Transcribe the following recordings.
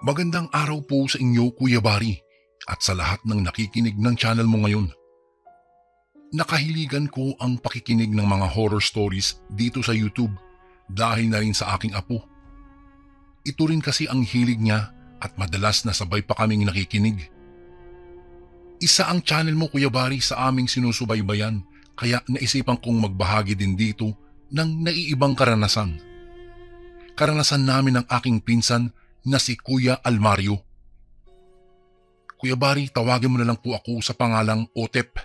Magandang araw po sa inyo, Kuya Bari, at sa lahat ng nakikinig ng channel mo ngayon. Nakahiligan ko ang pakikinig ng mga horror stories dito sa YouTube dahil na rin sa aking apo. Ito rin kasi ang hilig niya at madalas na sabay pa kaming nakikinig. Isa ang channel mo, Kuya Bari, sa aming sinusubaybayan, kaya naisipan kong magbahagi din dito ng naiibang karanasan. Karanasan namin ng aking pinsan na si Kuya Almario. Kuya Bari, tawagin mo na lang po ako sa pangalang Otep.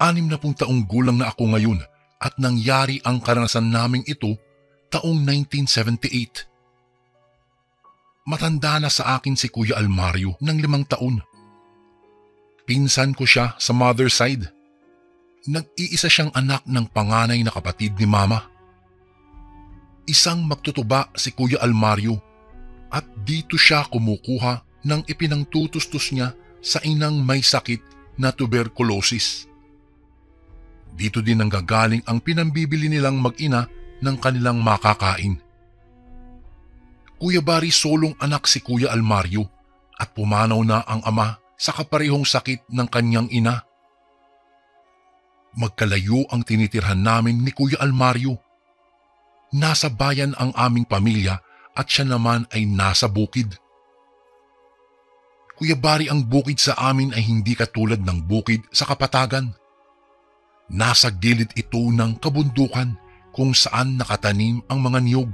60 taong gulang na ako ngayon at nangyari ang karanasan naming ito taong 1978. Matanda na sa akin si Kuya Almario ng 5 taon. Pinsan ko siya sa mother side. Nag-iisa siyang anak ng panganay na kapatid ni Mama. Isang magtutuba si Kuya Almario at dito siya kumukuha ng ipinangtutustos niya sa inang may sakit na tuberculosis. Dito din nanggagaling ang pinambibili nilang mag-ina ng kanilang makakain. Kuya Bari, solong anak si Kuya Almario at pumanaw na ang ama sa kaparehong sakit ng kanyang ina. Magkalayo ang tinitirhan namin ni Kuya Almario. Nasa bayan ang aming pamilya at siya naman ay nasa bukid. Kuya Bari, ang bukid sa amin ay hindi katulad ng bukid sa kapatagan. Nasa gilid ito ng kabundukan kung saan nakatanim ang mga niyog,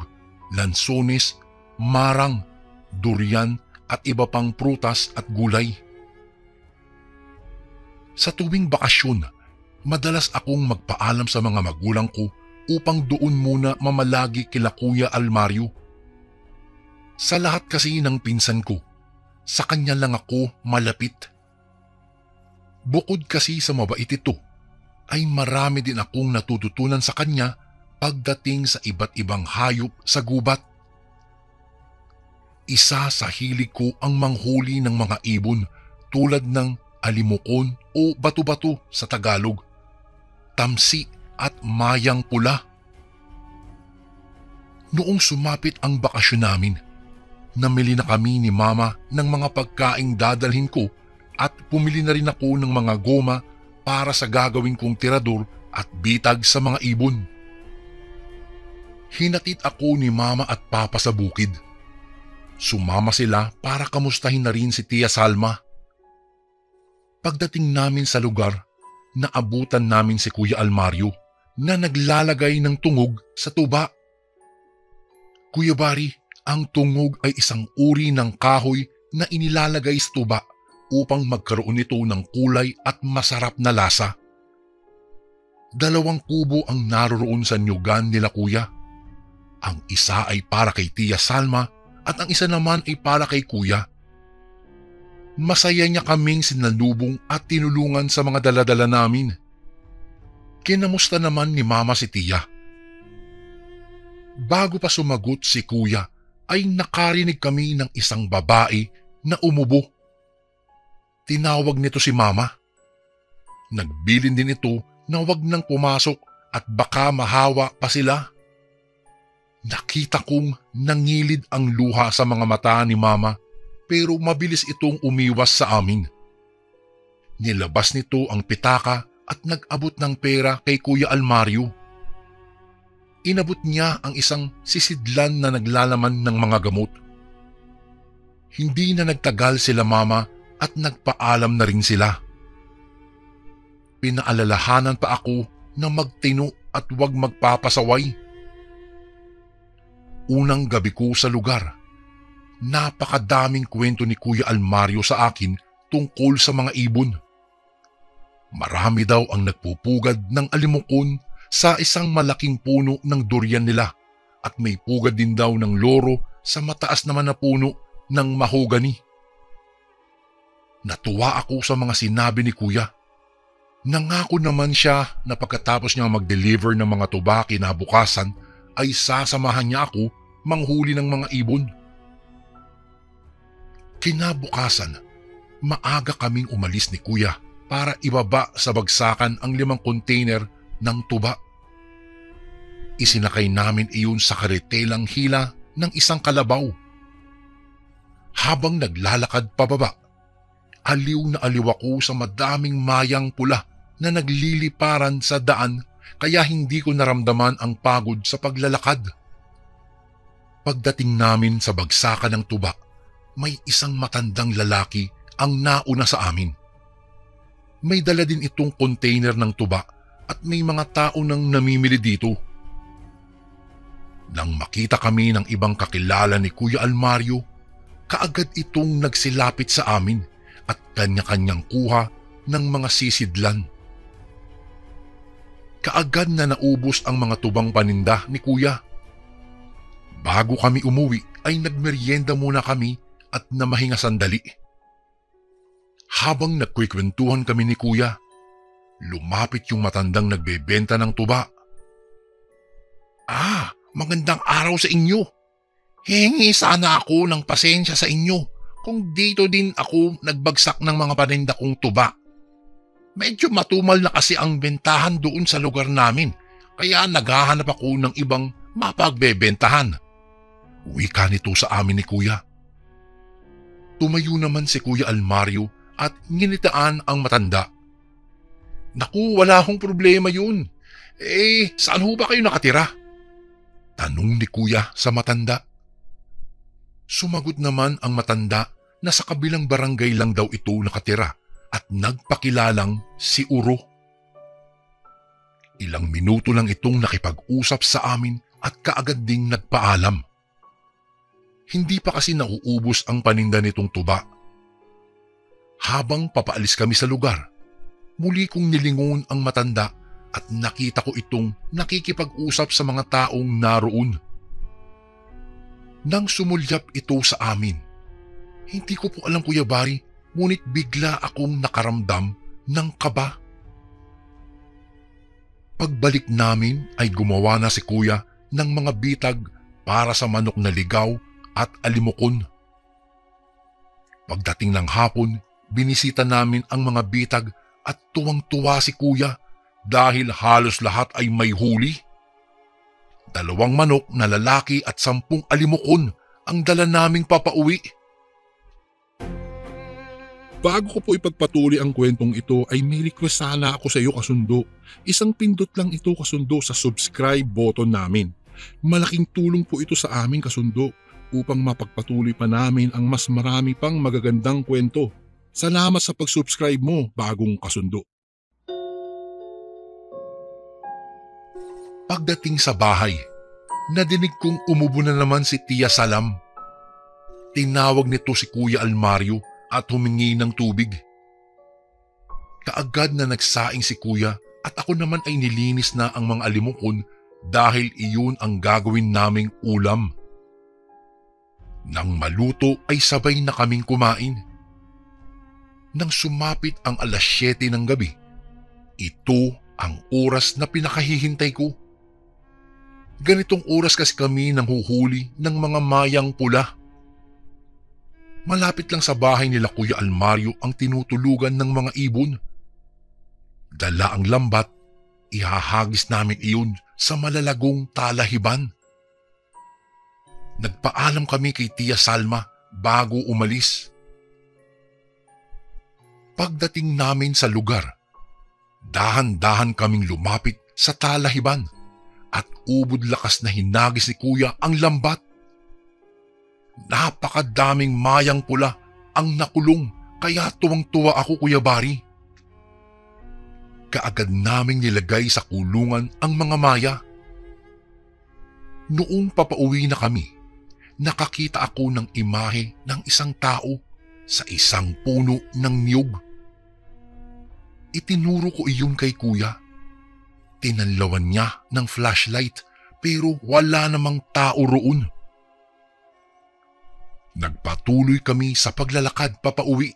lansones, marang, durian at iba pang prutas at gulay. Sa tuwing bakasyon, madalas akong magpaalam sa mga magulang ko upang doon muna mamalagi kila Kuya Almario. Sa lahat kasi ng pinsan ko, sa kanya lang ako malapit. Bukod kasi sa mabait ito, ay marami din akong natututunan sa kanya pagdating sa iba't ibang hayop sa gubat. Isa sa hilig ko ang manghuli ng mga ibon tulad ng alimokon o bato-bato sa Tagalog, tamsi at mayang pula. Noong sumapit ang bakasyon namin, namili na kami ni Mama ng mga pagkaing dadalhin ko at pumili na rin ako ng mga goma para sa gagawin kong tirador at bitag sa mga ibon. Hinatid ako ni Mama at Papa sa bukid. Sumama sila para kamustahin na rin si Tia Salma. Pagdating namin sa lugar, naabutan namin si Kuya Almario na naglalagay ng tungog sa tuba. Kuya Bari, ang tungog ay isang uri ng kahoy na inilalagay sa tuba upang magkaroon ito ng kulay at masarap na lasa. 2 kubo ang naroroon sa nyugan nila Kuya. Ang isa ay para kay Tia Salma at ang isa naman ay para kay Kuya. Masaya niya kaming sinalubong at tinulungan sa mga daladala namin. Kinamusta naman ni Mama si Tia. Bago pa sumagot si Kuya, ay nakarinig kami ng isang babae na umubo. Tinawag nito si Mama. Nagbilin din ito na wag nang pumasok at baka mahawa pa sila. Nakita kong nangilid ang luha sa mga mata ni Mama pero mabilis itong umiwas sa amin. Nilabas nito ang pitaka at nag-abot ng pera kay Kuya Almario. Inabot niya ang isang sisidlan na naglalaman ng mga gamot. Hindi na nagtagal sila Mama at nagpaalam na rin sila. Pinaalalahanan pa ako na magtino at huwag magpapasaway. Unang gabi ko sa lugar, napakadaming kwento ni Kuya Almario sa akin tungkol sa mga ibon. Marami daw ang nagpupugad ng alimokon sa isang malaking puno ng durian nila at may pugad din daw ng loro sa mataas naman na puno ng mahogani. Natuwa ako sa mga sinabi ni Kuya. Nangako naman siya na pagkatapos niya mag-deliver ng mga tuba kinabukasan ay sasamahan niya ako manghuli ng mga ibon. Kinabukasan, maaga kaming umalis ni Kuya para ibaba sa bagsakan ang 5 container ng tuba. Isinakay namin iyon sa karetelang hila ng isang kalabaw. Habang naglalakad pababa, aliw na aliw ako sa madaming mayang pula na nagliliparan sa daan kaya hindi ko naramdaman ang pagod sa paglalakad. Pagdating namin sa bagsakan ng tuba, may isang matandang lalaki ang nauna sa amin. May dala din itong container ng tuba at may mga tao nang namimili dito. Nang makita kami ng ibang kakilala ni Kuya Almario, kaagad itong nagsilapit sa amin at kanya-kanyang kuha ng mga sisidlan. Kaagad na naubos ang mga tubang paninda ni Kuya. Bago kami umuwi ay nagmeryenda muna kami at namahinga sandali. Habang nagkwikwentuhan kami ni Kuya, lumapit yung matandang nagbebenta ng tuba. Magandang araw sa inyo. Hingi sana ako ng pasensya sa inyo kung dito din ako nagbagsak ng mga paninda kong tuba. Medyo matumal na kasi ang bentahan doon sa lugar namin, kaya naghahanap ako ng ibang mapagbebentahan. Wika nito sa amin ni Kuya. Tumayo naman si Kuya Almario at nginitaan ang matanda. Naku, wala akong problema yun. Saan ho ba kayo nakatira? Tanong ni Kuya sa matanda. Sumagot naman ang matanda na sa kabilang barangay lang daw ito nakatira at nagpakilalang si Uro. Ilang minuto lang itong nakipag-usap sa amin at kaagad ding nagpaalam. Hindi pa kasi nauubos ang paninda nitong tuba. Habang papaalis kami sa lugar, muli kong nilingon ang matanda at nakita ko itong nakikipag-usap sa mga taong naroon. Nang sumulyap ito sa amin, hindi ko po alam Kuya Bari, ngunit bigla akong nakaramdam ng kaba. Pagbalik namin ay gumawa na si Kuya ng mga bitag para sa manok na ligaw at alimokon. Pagdating ng hapon, binisita namin ang mga bitag at tuwang-tuwa si Kuya dahil halos lahat ay may huli. 2 manok na lalaki at 10 alimokon ang dala naming papauwi. Bago ko po ipagpatuloy ang kwentong ito ay may request sana ako sa iyo kasundo. Isang pindot lang ito kasundo sa subscribe button namin. Malaking tulong po ito sa amin kasundo upang mapagpatuloy pa namin ang mas marami pang magagandang kwento. Salamat sa pag-subscribe mo, bagong kasundo. Pagdating sa bahay, nadinig kong umubo na naman si Tia Salam. Tinawag nito si Kuya Almario at humingi ng tubig. Kaagad na nagsaing si Kuya at ako naman ay nilinis na ang mga alimokon dahil iyon ang gagawin naming ulam. Nang maluto ay sabay na kaming kumain. Nang sumapit ang 7:00 ng gabi, ito ang oras na pinakahihintay ko. Ganitong oras kasi kami nanghuhuli ng mga mayang pula. Malapit lang sa bahay nila Kuya Almario ang tinutulugan ng mga ibon. Dala ang lambat, ihahagis namin iyon sa malalagong talahiban. Nagpaalam kami kay Tia Salma bago umalis. Pagdating namin sa lugar, dahan-dahan kaming lumapit sa talahiban at ubod lakas na hinagis ni Kuya ang lambat. Napakadaming mayang pula ang nakulong kaya tuwang-tuwa ako Kuya Bari. Kaagad naming nilagay sa kulungan ang mga maya. Noong papauwi na kami, nakakita ako ng imahe ng isang tao sa isang puno ng niyog. Itinuro ko iyon kay Kuya. Tinanlawan niya ng flashlight pero wala namang tao roon. Nagpatuloy kami sa paglalakad papauwi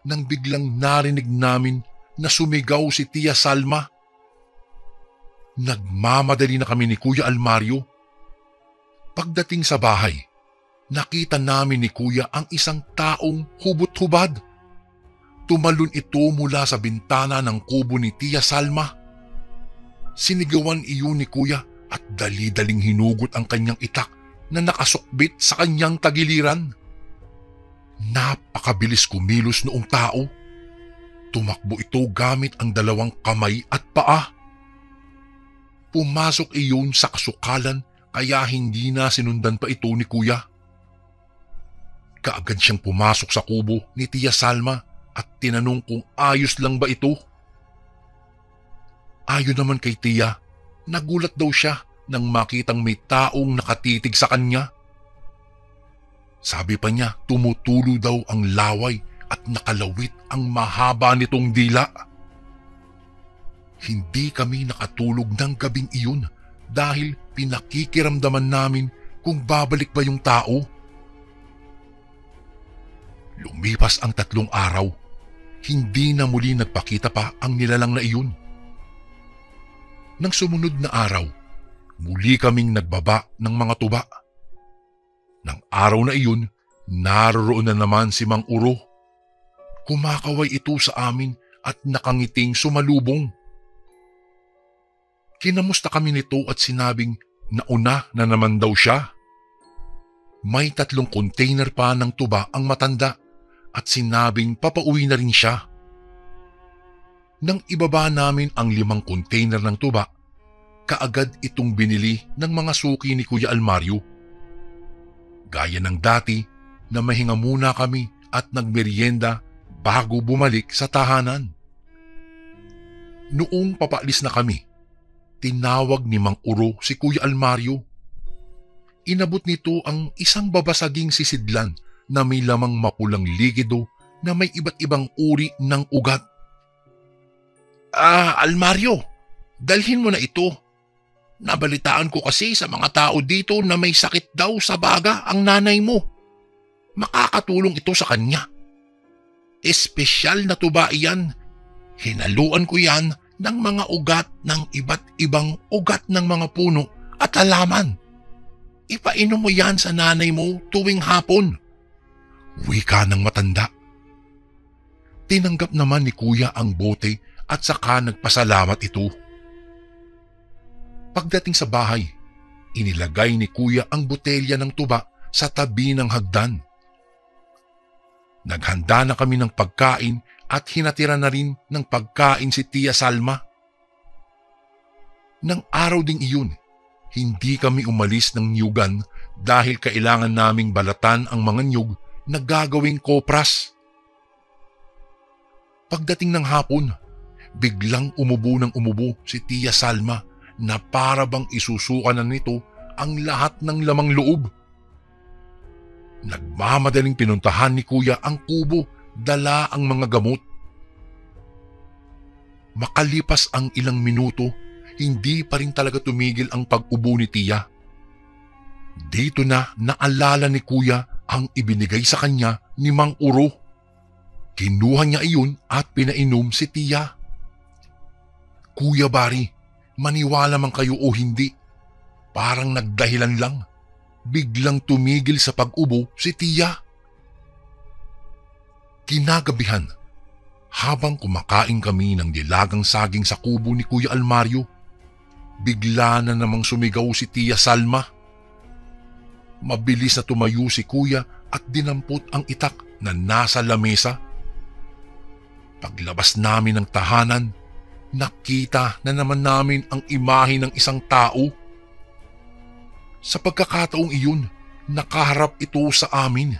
nang biglang narinig namin na sumigaw si Tia Salma. Nagmamadali na kami ni Kuya Almario. Pagdating sa bahay, nakita namin ni Kuya ang isang taong hubot-hubad. Tumalon ito mula sa bintana ng kubo ni Tia Salma. Sinigawan iyon ni Kuya at dali-daling hinugot ang kanyang itak na nakasukbit sa kanyang tagiliran. Napakabilis kumilos noong tao. Tumakbo ito gamit ang dalawang kamay at paa. Pumasok iyon sa kasukalan kaya hindi na sinundan pa ito ni Kuya. Kaagad siyang pumasok sa kubo ni Tia Salma at tinanong kung ayos lang ba ito. Ayon naman kay Tia, nagulat daw siya nang makitang may taong nakatitig sa kanya. Sabi pa niya tumutulo daw ang laway at nakalawit ang mahaba nitong dila. Hindi kami nakatulog ng gabing iyon dahil pinakikiramdaman namin kung babalik ba yung tao. Lumipas ang 3 araw. Hindi na muli nagpakita pa ang nilalang na iyon. Nang sumunod na araw, muli kaming nagbaba ng mga tuba. Nang araw na iyon, naroroon na naman si Mang Uro. Kumakaway ito sa amin at nakangiting sumalubong. Kinamusta kami nito at sinabing nauna na naman daw siya. May 3 container pa ng tuba ang matanda at sinabing papauwi na rin siya. Nang ibaba namin ang 5 container ng tuba, kaagad itong binili ng mga suki ni Kuya Almario. Gaya ng dati na mahinga muna kami at nagmerienda bago bumalik sa tahanan. Noong papaalis na kami, tinawag ni Mang Uro si Kuya Almario. Inabot nito ang isang babasaging sisidlan na may lamang mapulang likido na may iba't ibang uri ng ugat. Almario, dalhin mo na ito. Nabalitaan ko kasi sa mga tao dito na may sakit daw sa baga ang nanay mo. Makakatulong ito sa kanya. Espesyal na tuba iyan. Hinaluan ko yan ng mga ugat ng iba't ibang ugat ng mga puno at halaman. Ipainom mo yan sa nanay mo tuwing hapon. Wika ng matanda. Tinanggap naman ni Kuya ang bote at saka nagpasalamat ito. Pagdating sa bahay, inilagay ni Kuya ang botelya ng tuba sa tabi ng hagdan. Naghanda na kami ng pagkain at hinatira na rin ng pagkain si Tia Salma. Nang araw ding iyon, hindi kami umalis ng niyugan dahil kailangan naming balatan ang mga niyug na gagawing kopras. Pagdating ng hapon, biglang umubo ng umubo si Tia Salma na para bang isusuka na nito ang lahat ng lamang loob. Nagmamadaling pinuntahan ni Kuya ang kubo, dala ang mga gamot. Makalipas ang ilang minuto, hindi pa rin talaga tumigil ang pag-ubo ni Tia. Dito na naalala ni Kuya ang ibinigay sa kanya ni Mang Uro. Kinuha niya iyon at pinainom si Tia. Kuya Bari, maniwala man kayo o hindi, parang nagdahilan lang. Biglang tumigil sa pag-ubo si Tia. Kinagabihan, habang kumakain kami ng dilagang saging sa kubo ni Kuya Almario, bigla na namang sumigaw si Tia Salma. Mabilis na tumayo si Kuya at dinampot ang itak na nasa lamesa. Paglabas namin ng tahanan, nakita na naman namin ang imahe ng isang tao. Sa pagkakataong iyon, nakaharap ito sa amin.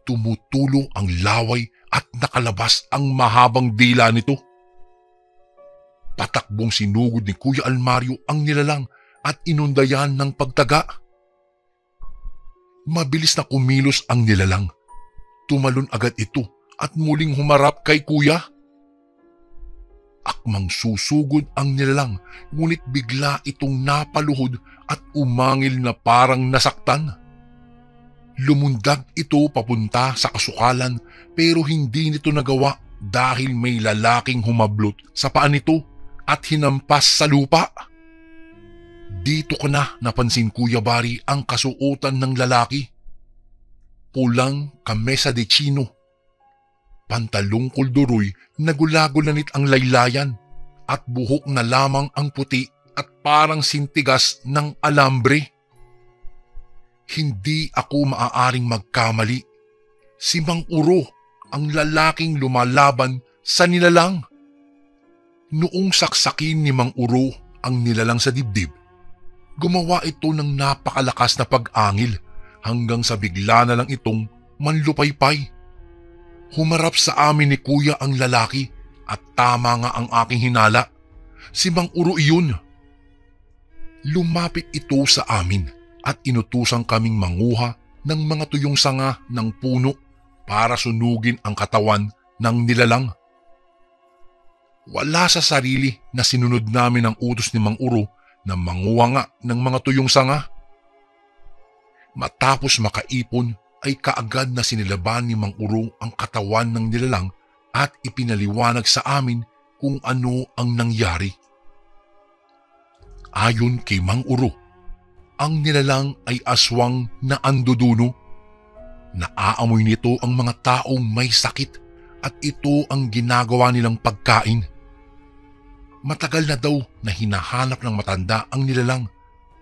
Tumutulo ang laway at nakalabas ang mahabang dila nito. Patakbong sinugod ni Kuya Almario ang nilalang at inundayan ng pagtaga. Mabilis na kumilos ang nilalang. Tumalon agad ito at muling humarap kay Kuya. Akmang susugod ang nilalang, ngunit bigla itong napaluhod at umangil na parang nasaktan. Lumundag ito papunta sa kasukalan pero hindi nito nagawa dahil may lalaking humablot sa paa nito at hinampas sa lupa. Dito ko na napansin, Kuya Bari, ang kasuotan ng lalaki. Pulang kamesa de chino. Pantalong kulduroy na gulagulanit ang laylayan at buhok na lamang ang puti at parang sintigas ng alambre. Hindi ako maaaring magkamali. Si Mang Uro, ang lalaking lumalaban sa nilalang. Noong saksakin ni Mang Uro ang nilalang sa dibdib, gumawa ito ng napakalakas na pag-angil hanggang sa bigla na lang itong manlupaypay. Humarap sa amin ni Kuya ang lalaki at tama nga ang aking hinala. Si Mang Uro iyon. Lumapit ito sa amin at inutusan kaming manguha ng mga tuyong sanga ng puno para sunugin ang katawan ng nilalang. Wala sa sarili na sinunod namin ang utos ni Mang Uro na manguha nga ng mga tuyong sanga. Matapos makaipon ay kaagad na sinilaban ni Mang Uro ang katawan ng nilalang at ipinaliwanag sa amin kung ano ang nangyari. Ayon kay Mang Uro, ang nilalang ay aswang na anduduno. Naaamoy nito ang mga taong may sakit at ito ang ginagawa nilang pagkain. Matagal na daw na hinahanap ng matanda ang nilalang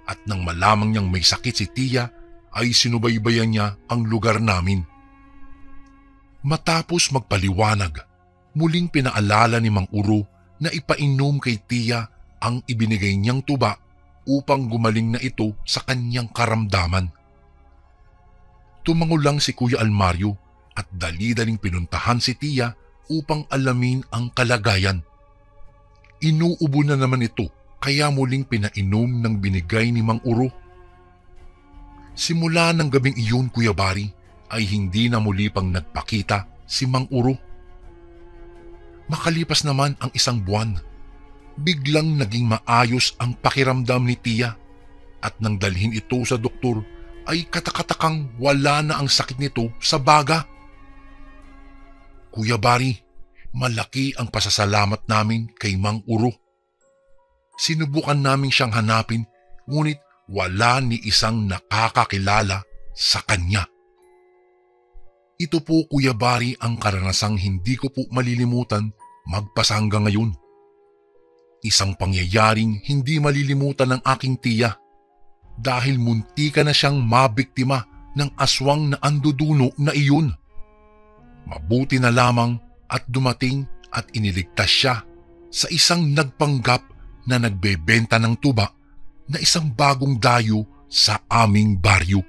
at nang malamang niyang may sakit si Tia ay sinubaybayan niya ang lugar namin. Matapos magpaliwanag, muling pinaalala ni Mang Uro na ipainom kay Tia ang ibinigay niyang tuba upang gumaling na ito sa kanyang karamdaman. Tumango lang si Kuya Almario at dali-daling pinuntahan si Tia upang alamin ang kalagayan. Inuubo na naman ito kaya muling pinainom ng binigay ni Mang Uro. Simula ng gabing iyon, Kuya Bari, ay hindi na muli pang nagpakita si Mang Uro. Makalipas naman ang isang buwan, biglang naging maayos ang pakiramdam ni Tia at nang dalhin ito sa doktor ay katakatakang wala na ang sakit nito sa baga. Kuya Bari, malaki ang pasasalamat namin kay Mang Uro. Sinubukan namin siyang hanapin ngunit wala ni isang nakakakilala sa kanya. Ito po, Kuya Bari, ang karanasang hindi ko po malilimutan magpasa hanggang ngayon. Isang pangyayaring hindi malilimutan ng aking tiya dahil muntika na siyang mabiktima ng aswang na anduduno na iyon. Mabuti na lamang at dumating at iniligtas siya sa isang nagpanggap na nagbebenta ng tuba na isang bagong dayo sa aming baryo.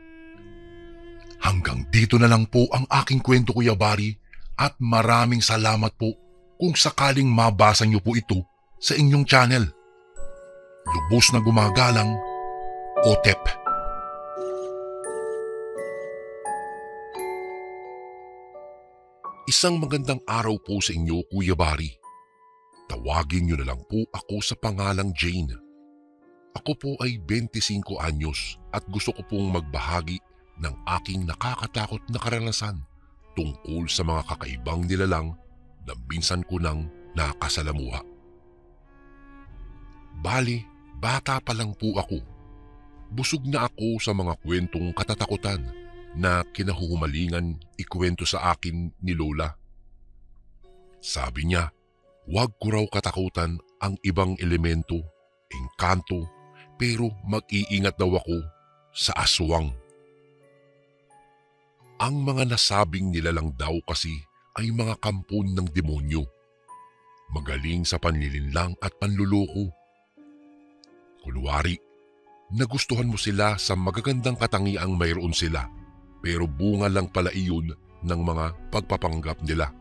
Hanggang dito na lang po ang aking kwento, Kuya Bari, at maraming salamat po kung sakaling mabasa niyo po ito sa inyong channel. Lubos na gumagalang, Otep. Isang magandang araw po sa inyo, Kuya Bari. Tawagin niyo na lang po ako sa pangalang Jane. Ako po ay 25 anyos at gusto ko pong magbahagi ng aking nakakatakot na karanasan tungkol sa mga kakaibang nilalang na minsan ko nang nakasalamuha. Bali, bata pa lang po ako. Busog na ako sa mga kwentong katatakutan na kinahuhumalingan ikwento sa akin ni Lola. Sabi niya, huwag ko raw katakutan ang ibang elemento, engkanto, pero mag-iingat daw ako sa aswang. Ang mga nasabing nilalang daw kasi ay mga kampon ng demonyo. Magaling sa panlilinlang at panluloko. Kunwari, nagustuhan mo sila sa magagandang katangiang mayroon sila, pero bunga lang pala iyon ng mga pagpapanggap nila.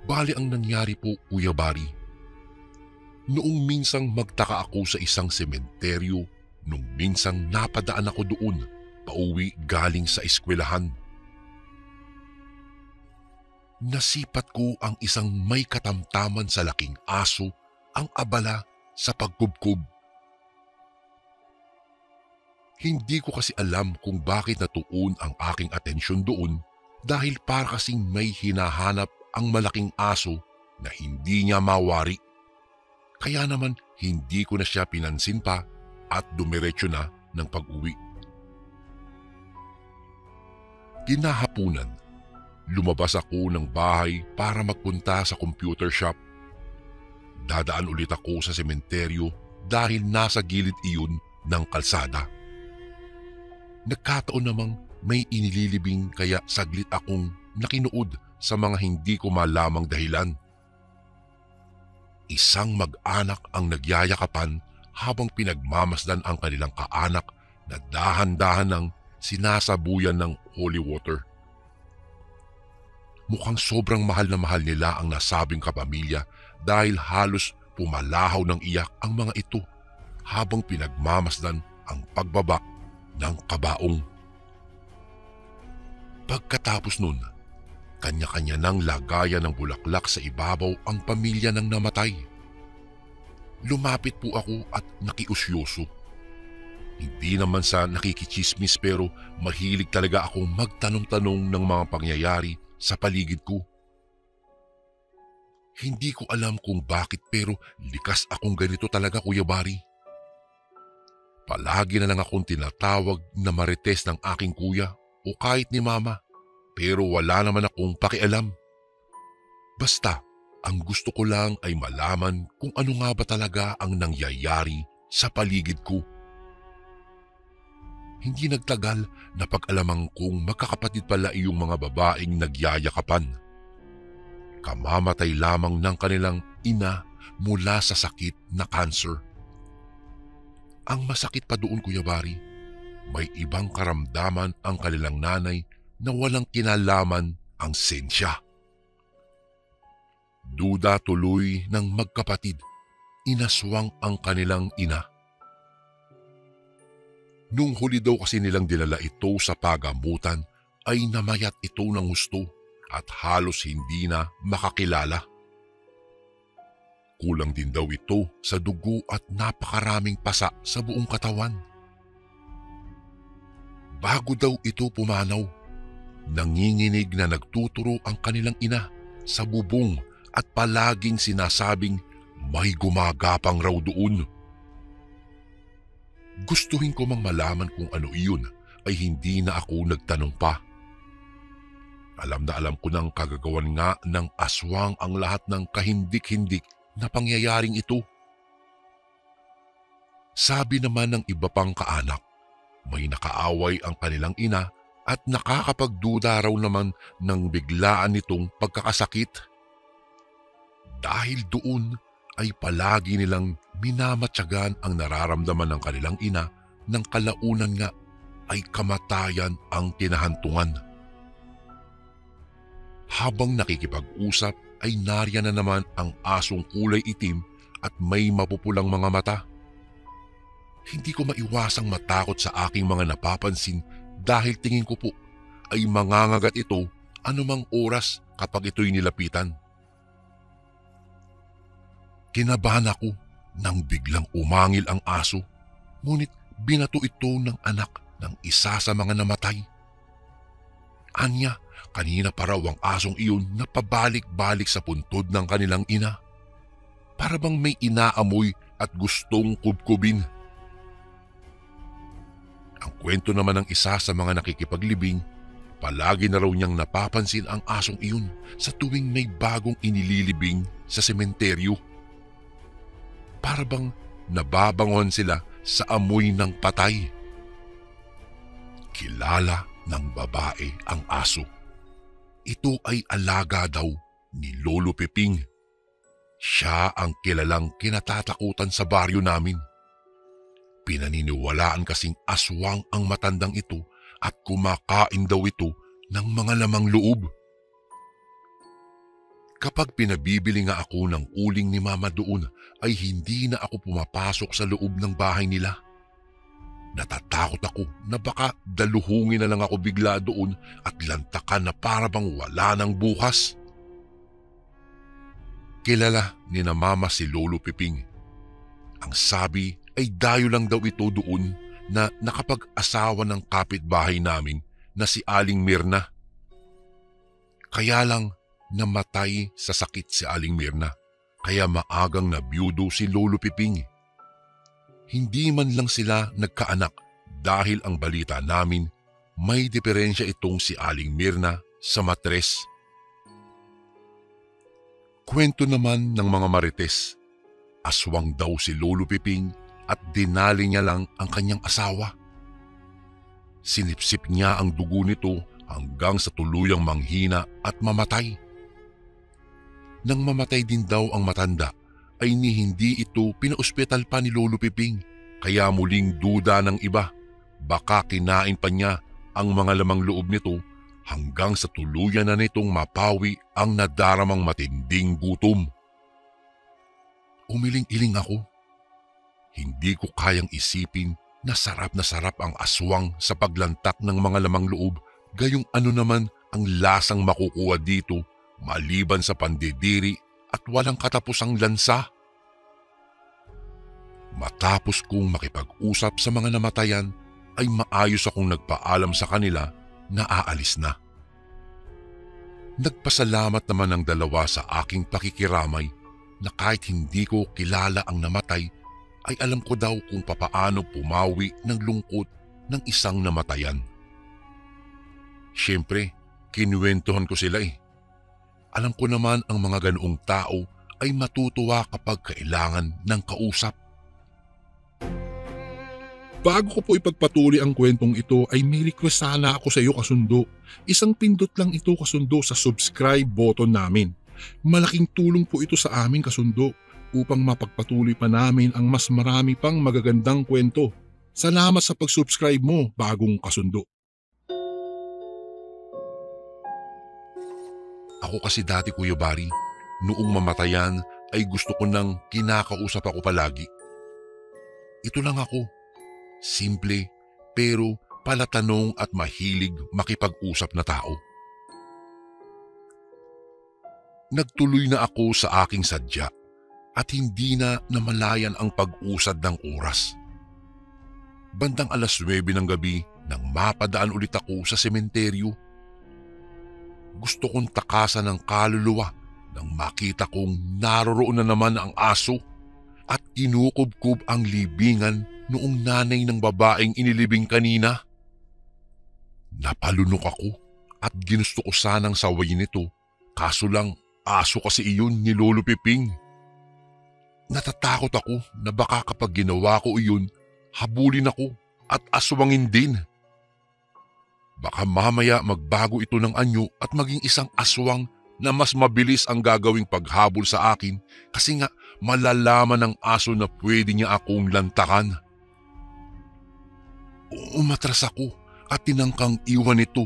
Bali ang nangyari po, Kuya Bari. Noong minsang magtaka ako sa isang sementeryo, nung minsang napadaan ako doon, pauwi galing sa eskwelahan. Nasipat ko ang isang may katamtaman sa laking aso ang abala sa pagkubkob. Hindi ko kasi alam kung bakit natuon ang aking atensyon doon dahil para kasing may hinahanap ang malaking aso na hindi niya mawari. Kaya naman hindi ko na siya pinansin pa at dumiretso na ng pag-uwi. Kinahapunan, lumabas ako ng bahay para magpunta sa computer shop. Dadaan ulit ako sa sementeryo dahil nasa gilid iyon ng kalsada. Nagkataon namang may inililibing kaya saglit akong nakinuod sa mga hindi ko malamang dahilan. Isang mag-anak ang nagyayakapan habang pinagmamasdan ang kanilang kaanak na dahan-dahan ng sinasabuyan ng holy water. Mukhang sobrang mahal na mahal nila ang nasabing kapamilya dahil halos pumalahaw ng iyak ang mga ito habang pinagmamasdan ang pagbaba ng kabaong. Pagkatapos nun, kanya-kanya nang lagayan ng bulaklak sa ibabaw ang pamilya ng namatay. Lumapit po ako at nakiusyoso. Hindi naman sa nakikichismis pero mahilig talaga akong magtanong-tanong ng mga pangyayari sa paligid ko. Hindi ko alam kung bakit pero likas akong ganito talaga, Kuya Bari. Palagi na lang akong tinatawag na marites ng aking kuya o kahit ni mama pero wala naman akong pakialam. Basta ang gusto ko lang ay malaman kung ano nga ba talaga ang nangyayari sa paligid ko. Hindi nagtagal na pag-alamang kong magkakapatid pala iyong mga babaeng nagyayakapan. Kamamatay lamang ng kanilang ina mula sa sakit na cancer. Ang masakit pa doon, Kuya Bari, may ibang karamdaman ang kanilang nanay na walang kinalaman ang sensya. Duda tuloy ng magkapatid, inaswang ang kanilang ina. Nung huli daw kasi nilang dinala ito sa pagamutan ay namayat ito ng husto at halos hindi na makakilala. Kulang din daw ito sa dugo at napakaraming pasa sa buong katawan. Bago daw ito pumanaw, nanginginig na nagtuturo ang kanilang ina sa bubong at palaging sinasabing may gumagapang raw doon. Gustuhin ko mang malaman kung ano iyon ay hindi na ako nagtanong pa. Alam na alam ko nang kagagawan nga ng aswang ang lahat ng kahindik-hindik na pangyayaring ito. Sabi naman ng iba pang kaanak, may nakaaway ang kanilang ina at nakakapagduda raw naman ng biglaan nitong pagkakasakit. Dahil doon ay palagi nilang minamatyagan ang nararamdaman ng kanilang ina nang kalaunan nga ay kamatayan ang kinahantungan. Habang nakikipag-usap ay nariyan na naman ang asong kulay itim at may mapupulang mga mata. Hindi ko maiwasang matakot sa aking mga napapansin dahil tingin ko po ay mangangagat ito anumang oras kapag ito'y nilapitan. Kinabahan ako nang biglang umangil ang aso, ngunit binato ito ng anak ng isa sa mga namatay. Anya, kanina pa raw ang asong iyon na pabalik-balik sa puntod ng kanilang ina. Para bang may inaamoy at gustong kubkubin. Ang kwento naman ng isa sa mga nakikipaglibing, palagi na raw niyang napapansin ang asong iyon sa tuwing may bagong inililibing sa sementeryo. Para bang nababangon sila sa amoy ng patay. Kilala ng babae ang aso. Ito ay alaga daw ni Lolo Peping. Siya ang kilalang kinatatakutan sa baryo namin. Pinaniniwalaan kasing aswang ang matandang ito at kumakain daw ito ng mga lamang loob. Kapag pinabibili nga ako ng uling ni Mama doon ay hindi na ako pumapasok sa loob ng bahay nila. Natatakot ako na baka daluhungin na lang ako bigla doon at lantakan na para bang wala ng bukas. Kilala ni na Mama si Lolo Peping. Ang sabi ay dayo lang daw ito doon na nakapag-asawa ng kapitbahay namin na si Aling Mirna. Kaya lang namatay sa sakit si Aling Mirna, kaya maagang nabiyudo si Lolo Peping. Hindi man lang sila nagkaanak dahil ang balita namin may diferensya itong si Aling Mirna sa matres. Kwento naman ng mga marites, aswang daw si Lolo Peping at dinali niya lang ang kanyang asawa. Sinipsip niya ang dugo nito hanggang sa tuluyang manghina at mamatay. Nang mamatay din daw ang matanda, ay hindi ito pinaospital pa ni Lolo Piping, kaya muling duda ng iba. Baka kinain pa niya ang mga lamang loob nito hanggang sa tuluyan na nitong mapawi ang nadaramang matinding gutom. Umiling-iling ako. Hindi ko kayang isipin na sarap ang aswang sa paglantak ng mga lamang loob, gayong ano naman ang lasang makukuha dito maliban sa pandidiri at walang katapusang lansa. Matapos kong makipag-usap sa mga namatayan, ay maayos akong nagpaalam sa kanila na aalis na. Nagpasalamat naman ang dalawa sa aking pakikiramay na kahit hindi ko kilala ang namatay, ay alam ko daw kung papaano pumawi ng lungkot ng isang namatayan. Siyempre, kinuwentuhan ko sila eh. Alam ko naman ang mga ganoong tao ay matutuwa kapag kailangan ng kausap. Bago ko po ipagpatuloy ang kwentong ito ay may request sana ako sa iyo kasundo. Isang pindot lang ito kasundo sa subscribe button namin. Malaking tulong po ito sa amin kasundo upang mapagpatuloy pa namin ang mas marami pang magagandang kwento. Salamat sa pag-subscribe mo, bagong kasundo. Ako kasi dati, Kuya Bari, noong mamatayan ay gusto ko nang kinakausap ako palagi. Ito lang ako. Simple pero palatanong at mahilig makipag-usap na tao. Nagtuloy na ako sa aking sadya at hindi na namalayan ang pag-usad ng oras. Bandang 9:00 ng gabi nang mapadaan ulit ako sa sementeryo. Gusto kong takasan ng kaluluwa nang makita kong naroroon na naman ang aso at kinukubkub ang libingan noong nanay ng babaeng inilibing kanina. Napalunok ako at ginusto ko sanang sawayin ito, kaso lang aso kasi iyon ni Lolo Piping. Natatakot ako na baka kapag ginawa ko iyon, habulin ako at aswangin din. Baka mamaya magbago ito ng anyo at maging isang aswang na mas mabilis ang gagawing paghabol sa akin kasi nga malalaman ng aso na pwede niya akong lantakan. Umatras ako at tinangkang iwan ito,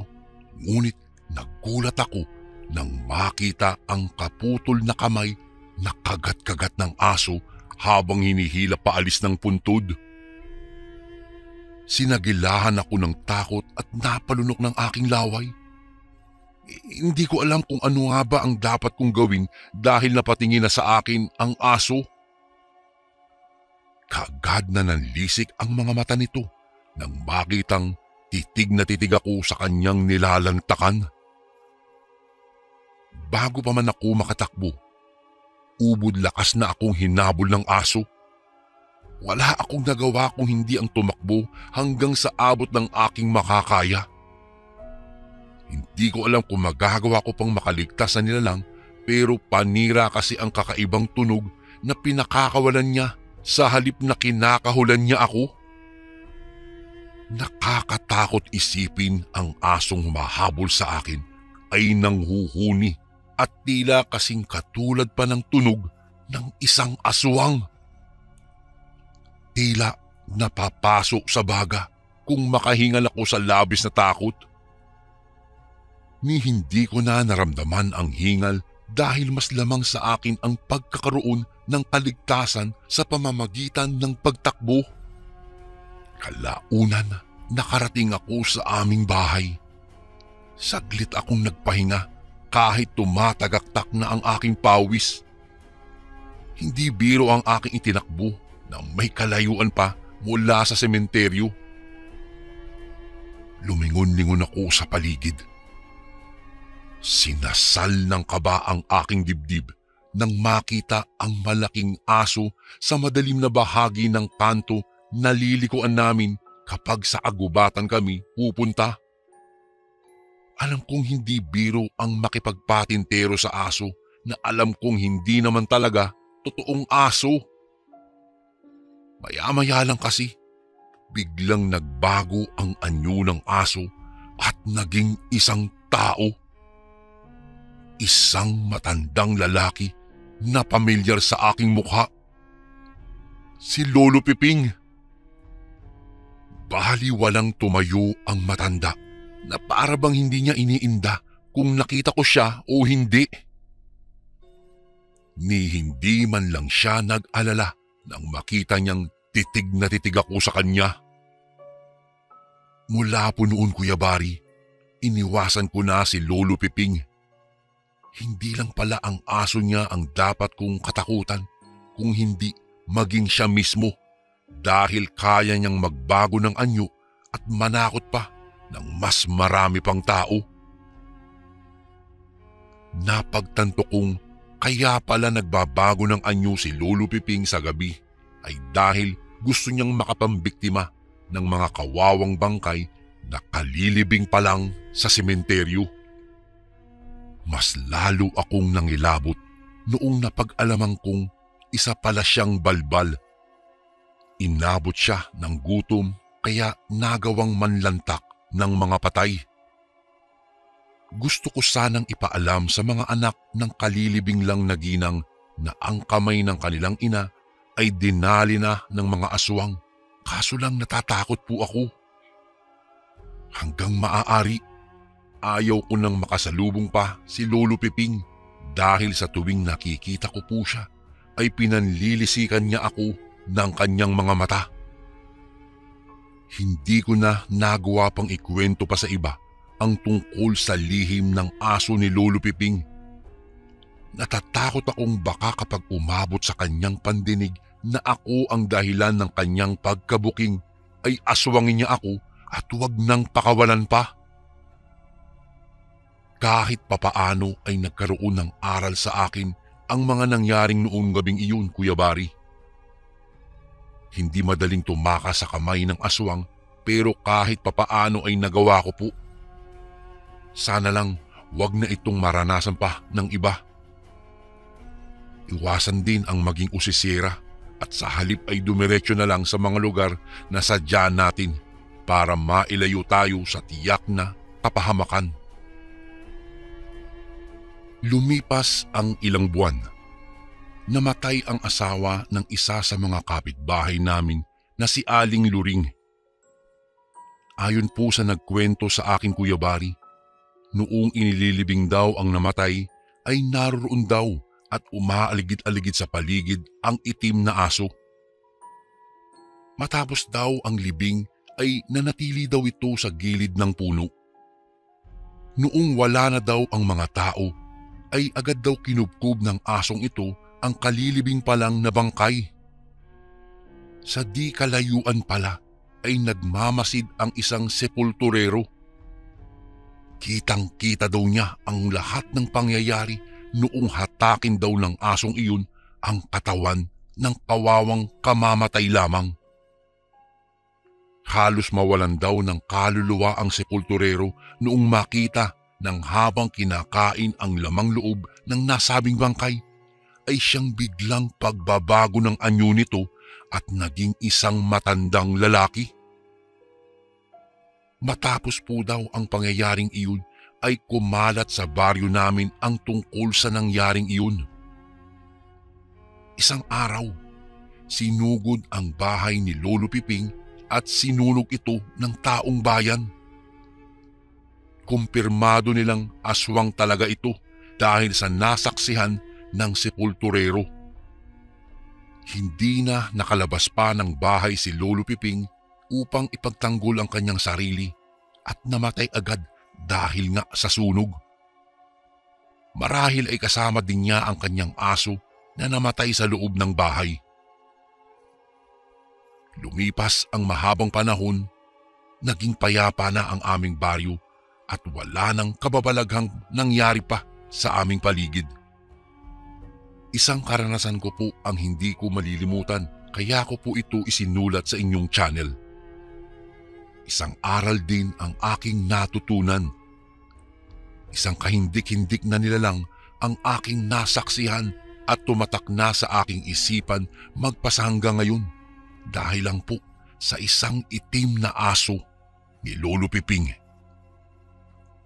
ngunit nagulat ako nang makita ang kaputol na kamay na kagat-kagat ng aso habang hinihila paalis ng puntod. Sinagilahan ako ng takot at napalunok ng aking laway. Hindi ko alam kung ano nga ba ang dapat kong gawin dahil napatingin na sa akin ang aso. Kaagad na nanlisik ang mga mata nito nang makitang titig na titig ako sa kanyang nilalantakan. Bago pa man ako makatakbo, ubod lakas na akong hinabol ng aso. Wala akong nagawa kung hindi ang tumakbo hanggang sa abot ng aking makakaya. Hindi ko alam kung magagawa ko pang makaligtas na nilalang, pero panira kasi ang kakaibang tunog na pinakakawalan niya sa halip na kinakahulan niya ako. Nakakatakot isipin ang asong humahabol sa akin ay nanghuhuni at tila kasing katulad pa ng tunog ng isang aswang. Tila napapasok sa baga kung makahingal ako sa labis na takot. Ni hindi ko na naramdaman ang hingal dahil mas lamang sa akin ang pagkakaroon ng kaligtasan sa pamamagitan ng pagtakbo. Kalaunan, nakarating ako sa aming bahay. Saglit akong nagpahinga kahit tumatagaktak na ang aking pawis. Hindi biro ang aking itinakbo na may kalayuan pa mula sa sementeryo. Lumingon-lingon ako sa paligid. Sinasal ng kaba ang aking dibdib nang makita ang malaking aso sa madilim na bahagi ng kanto na lilikuan namin kapag sa agubatan kami pupunta. Alam kong hindi biro ang makipagpatintero sa aso na alam kong hindi naman talaga totoong aso. Maya-maya lang kasi, biglang nagbago ang anyo ng aso at naging isang tao. Isang matandang lalaki na pamilyar sa aking mukha. Si Lolo Piping. Baliwalang tumayo ang matanda na para bang hindi niya iniinda kung nakita ko siya o hindi. Ni hindi man lang siya nag-alala nang makita niyang titig na titig ako sa kanya. Mula po noon, Kuya Bari, iniwasan ko na si Lolo Piping. Hindi lang pala ang aso niya ang dapat kong katakutan, kung hindi maging siya mismo, dahil kaya niyang magbago ng anyo at manakot pa ng mas marami pang tao. Napagtanto kong kaya pala nagbabago ng anyo si Lolo Piping sa gabi ay dahil gusto niyang makapambiktima ng mga kawawang bangkay na kalilibing pa lang sa sementeryo. Mas lalo akong nangilabot noong napag-alamang kong isa pala siyang balbal. Inabot siya ng gutom kaya nagawang manlantak ng mga patay. Gusto ko sanang ipaalam sa mga anak ng kalilibing lang na ginang na ang kamay ng kanilang ina ay dinali na ng mga aswang, kaso lang natatakot po ako. Hanggang maaari, ayaw ko nang makasalubong pa si Lolo Piping dahil sa tuwing nakikita ko po siya ay pinanlilisikan niya ako ng kanyang mga mata. Hindi ko na nagawa pang ikwento pa sa iba ang tungkol sa lihim ng aso ni Lolo Piping. Natatakot akong baka kapag umabot sa kanyang pandinig na ako ang dahilan ng kanyang pagkabuking ay aswangin niya ako at huwag nang pakawalan pa. Kahit papaano ay nagkaroon ng aral sa akin ang mga nangyaring noong gabing iyon, Kuya Bari. Hindi madaling tumakas sa kamay ng aswang pero kahit papaano ay nagawa ko po. Sana lang wag na itong maranasan pa ng iba. Iwasan din ang maging usisira at sa halip ay dumiretso na lang sa mga lugar na sadya natin para mailayo tayo sa tiyak na kapahamakan. Lumipas ang ilang buwan. Namatay ang asawa ng isa sa mga kapitbahay namin na si Aling Luring. Ayon po sa nagkwento sa akin, Kuya Bari, noong inililibing daw ang namatay ay naroon daw at umaaligid-aligid sa paligid ang itim na aso. Matapos daw ang libing ay nanatili daw ito sa gilid ng puno. Noong wala na daw ang mga tao ay agad daw kinubkob ng asong ito ang kalilibing palang na bangkay. Sa di kalayuan pala ay nagmamasid ang isang sepulturero. Kitang-kita daw niya ang lahat ng pangyayari noong hatakin daw ng asong iyon ang katawan ng kawawang kamamatay lamang. Halos mawalan daw ng kaluluwa ang sepulturero noong makita nang habang kinakain ang lamang loob ng nasabing bangkay ay siyang biglang pagbabago ng anyo nito at naging isang matandang lalaki. Matapos po daw ang pangyayaring iyon ay kumalat sa baryo namin ang tungkol sa nangyaring iyon. Isang araw, sinugod ang bahay ni Lolo Piping at sinunog ito ng taong bayan. Kumpirmado nilang aswang talaga ito dahil sa nasaksihan ng sepulturero. Hindi na nakalabas pa ng bahay si Lolo Piping upang ipagtanggol ang kanyang sarili at namatay agad dahil nga sa sunog. Marahil ay kasama din niya ang kanyang aso na namatay sa loob ng bahay. Lumipas ang mahabang panahon, naging payapa na ang aming baryo at wala nang kababalaghang nangyari pa sa aming paligid. Isang karanasan ko po ang hindi ko malilimutan kaya ko po ito isinulat sa inyong channel. Isang aral din ang aking natutunan. Isang kahindik-hindik na nilalang ang aking nasaksihan at tumatak na sa aking isipan magpasa hanggang ngayon dahil lang po sa isang itim na aso ni Lolo Piping.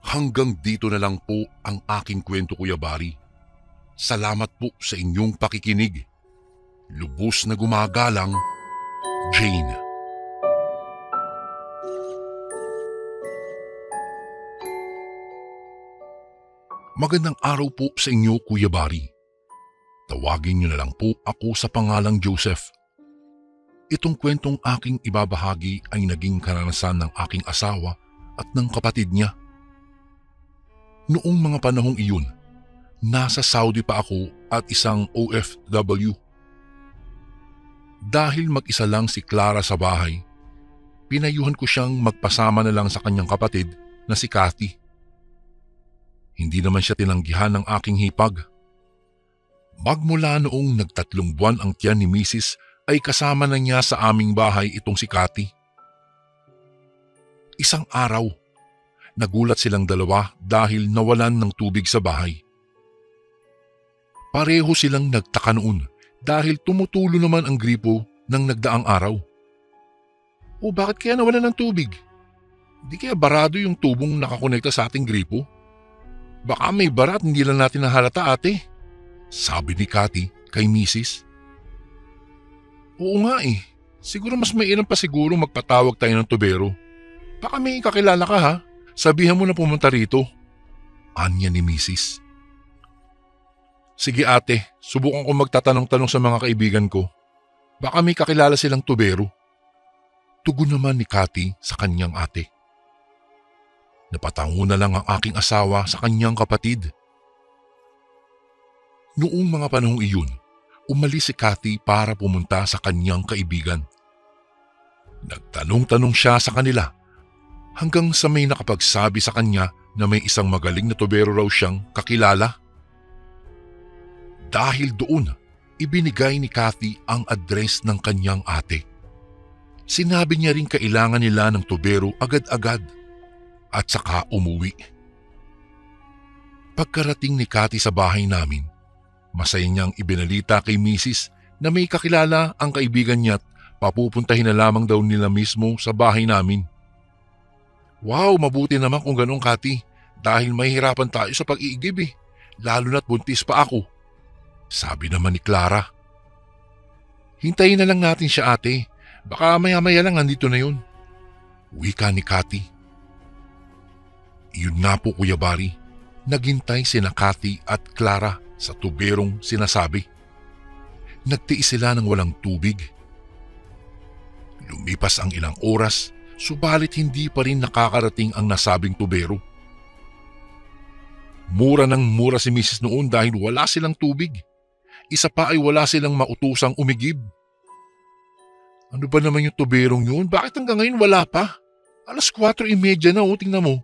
Hanggang dito na lang po ang aking kwento, Kuya Bari. Salamat po sa inyong pakikinig. Lubos na gumagalang, Jane. Magandang araw po sa inyo, Kuya Bari. Tawagin niyo na lang po ako sa pangalang Joseph. Itong kwentong aking ibabahagi ay naging karanasan ng aking asawa at ng kapatid niya. Noong mga panahong iyon, nasa Saudi pa ako at isang OFW. Dahil mag-isa lang si Clara sa bahay, pinayuhan ko siyang magpasama na lang sa kanyang kapatid na si Cathy. Hindi naman siya tinanggihan ng aking hipag. Magmula noong nagtatlong buwan ang tiyan ni Mrs. ay kasama na niya sa aming bahay itong si Cathy. Isang araw, nagulat silang dalawa dahil nawalan ng tubig sa bahay. Pareho silang nagtaka noon dahil tumutulo naman ang gripo ng nagdaang araw. O bakit kaya nawalan ng tubig? Di kaya barado yung tubong nakakonekta sa ating gripo? Baka may bara at hindi lang natin nahalata, ate, sabi ni Cathy kay Mrs. Oo nga eh, siguro mas mainam pa siguro magpatawag tayo ng tubero. Baka may kakilala ka ha, sabihan mo na pumunta rito, anya ni Mrs. Sige ate, subukan ko magtatanong-tanong sa mga kaibigan ko. Baka may kakilala silang tubero. Tugon naman ni Cathy sa kanyang ate. Napatango na lang ang aking asawa sa kanyang kapatid. Noong mga panahong iyon, umalis si Cathy para pumunta sa kanyang kaibigan. Nagtanong-tanong siya sa kanila hanggang sa may nakapagsabi sa kanya na may isang magaling na tubero raw siyang kakilala. Dahil doon, ibinigay ni Cathy ang address ng kanyang ate. Sinabi niya rin kailangan nila ng tubero agad-agad at saka umuwi. Pagkarating ni Cathy sa bahay namin, masaya niyang ibinalita kay Mrs. na may kakilala ang kaibigan niya at papupuntahin na lamang daw nila mismo sa bahay namin. Wow, mabuti naman kung ganun, Cathy, dahil mahihirapan tayo sa pag-iigib eh, lalo na't buntis pa ako, sabi naman ni Clara. Hintayin na lang natin siya, ate, baka maya-maya lang nandito na yun, wika ni Cathy. Iyon nga po, Kuya Bari, naghintay sina Cathy at Clara sa tuberong sinasabi. Nagtiis sila ng walang tubig. Lumipas ang ilang oras, subalit hindi pa rin nakakarating ang nasabing tubero. Mura ng mura si Mrs. noon dahil wala silang tubig. Isa pa ay wala silang mautusang umigib. Ano ba naman yung tuberong yun? Bakit hanggang ngayon wala pa? 4:30 na, tingnan mo.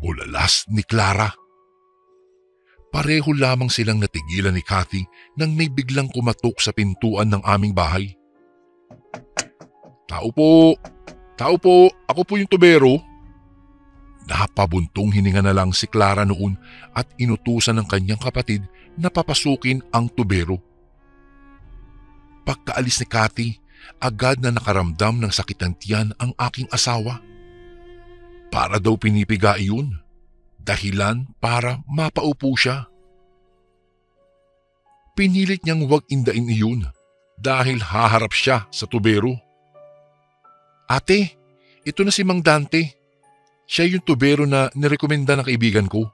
Bulalas ni Clara. Pareho lamang silang natigilan ni Cathy nang may biglang kumatok sa pintuan ng aming bahay. Tao po! Tao po! Ako po yung tubero! Napabuntong hininga na lang si Clara noon at inutusan ng kanyang kapatid na papasukin ang tubero. Pagkaalis ni Cathy, agad na nakaramdam ng sakit ng tiyan ang aking asawa. Para daw pinipiga iyon, dahilan para mapaupo siya. Pinilit niyang huwag indain iyon dahil haharap siya sa tubero. Ate, ito na si Mang Dante. Siya yung tubero na nirekomenda ng kaibigan ko,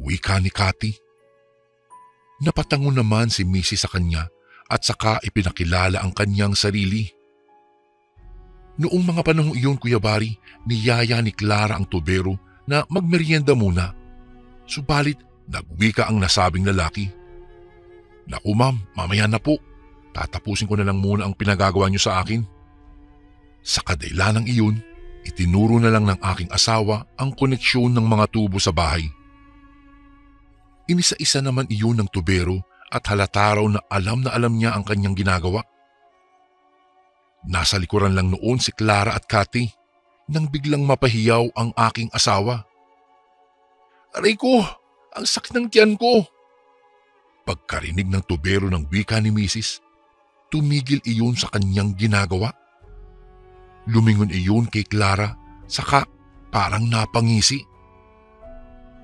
wika ni Cathy. Napatango naman si Mrs. sa kanya at saka ipinakilala ang kanyang sarili. Noong mga panahong iyon, Kuya Bari, niyaya ni Clara ang tubero na magmerienda muna. Subalit, nagwika ang nasabing lalaki. Naku ma'am, mamaya na po. Tatapusin ko na lang muna ang pinagagawa niyo sa akin. Sa kadahilanang iyon, itinuro na lang ng aking asawa ang koneksyon ng mga tubo sa bahay. Inisa-isa naman iyon ng tubero at halata raw na alam niya ang kanyang ginagawa. Nasa likuran lang noon si Clara at Cathy nang biglang mapahiyaw ang aking asawa. Aray ko! Ang sakit ng tiyan ko! Pagkarinig ng tubero ng wika ni Mrs., tumigil iyon sa kanyang ginagawa. Lumingon iyon kay Clara, saka parang napangisi.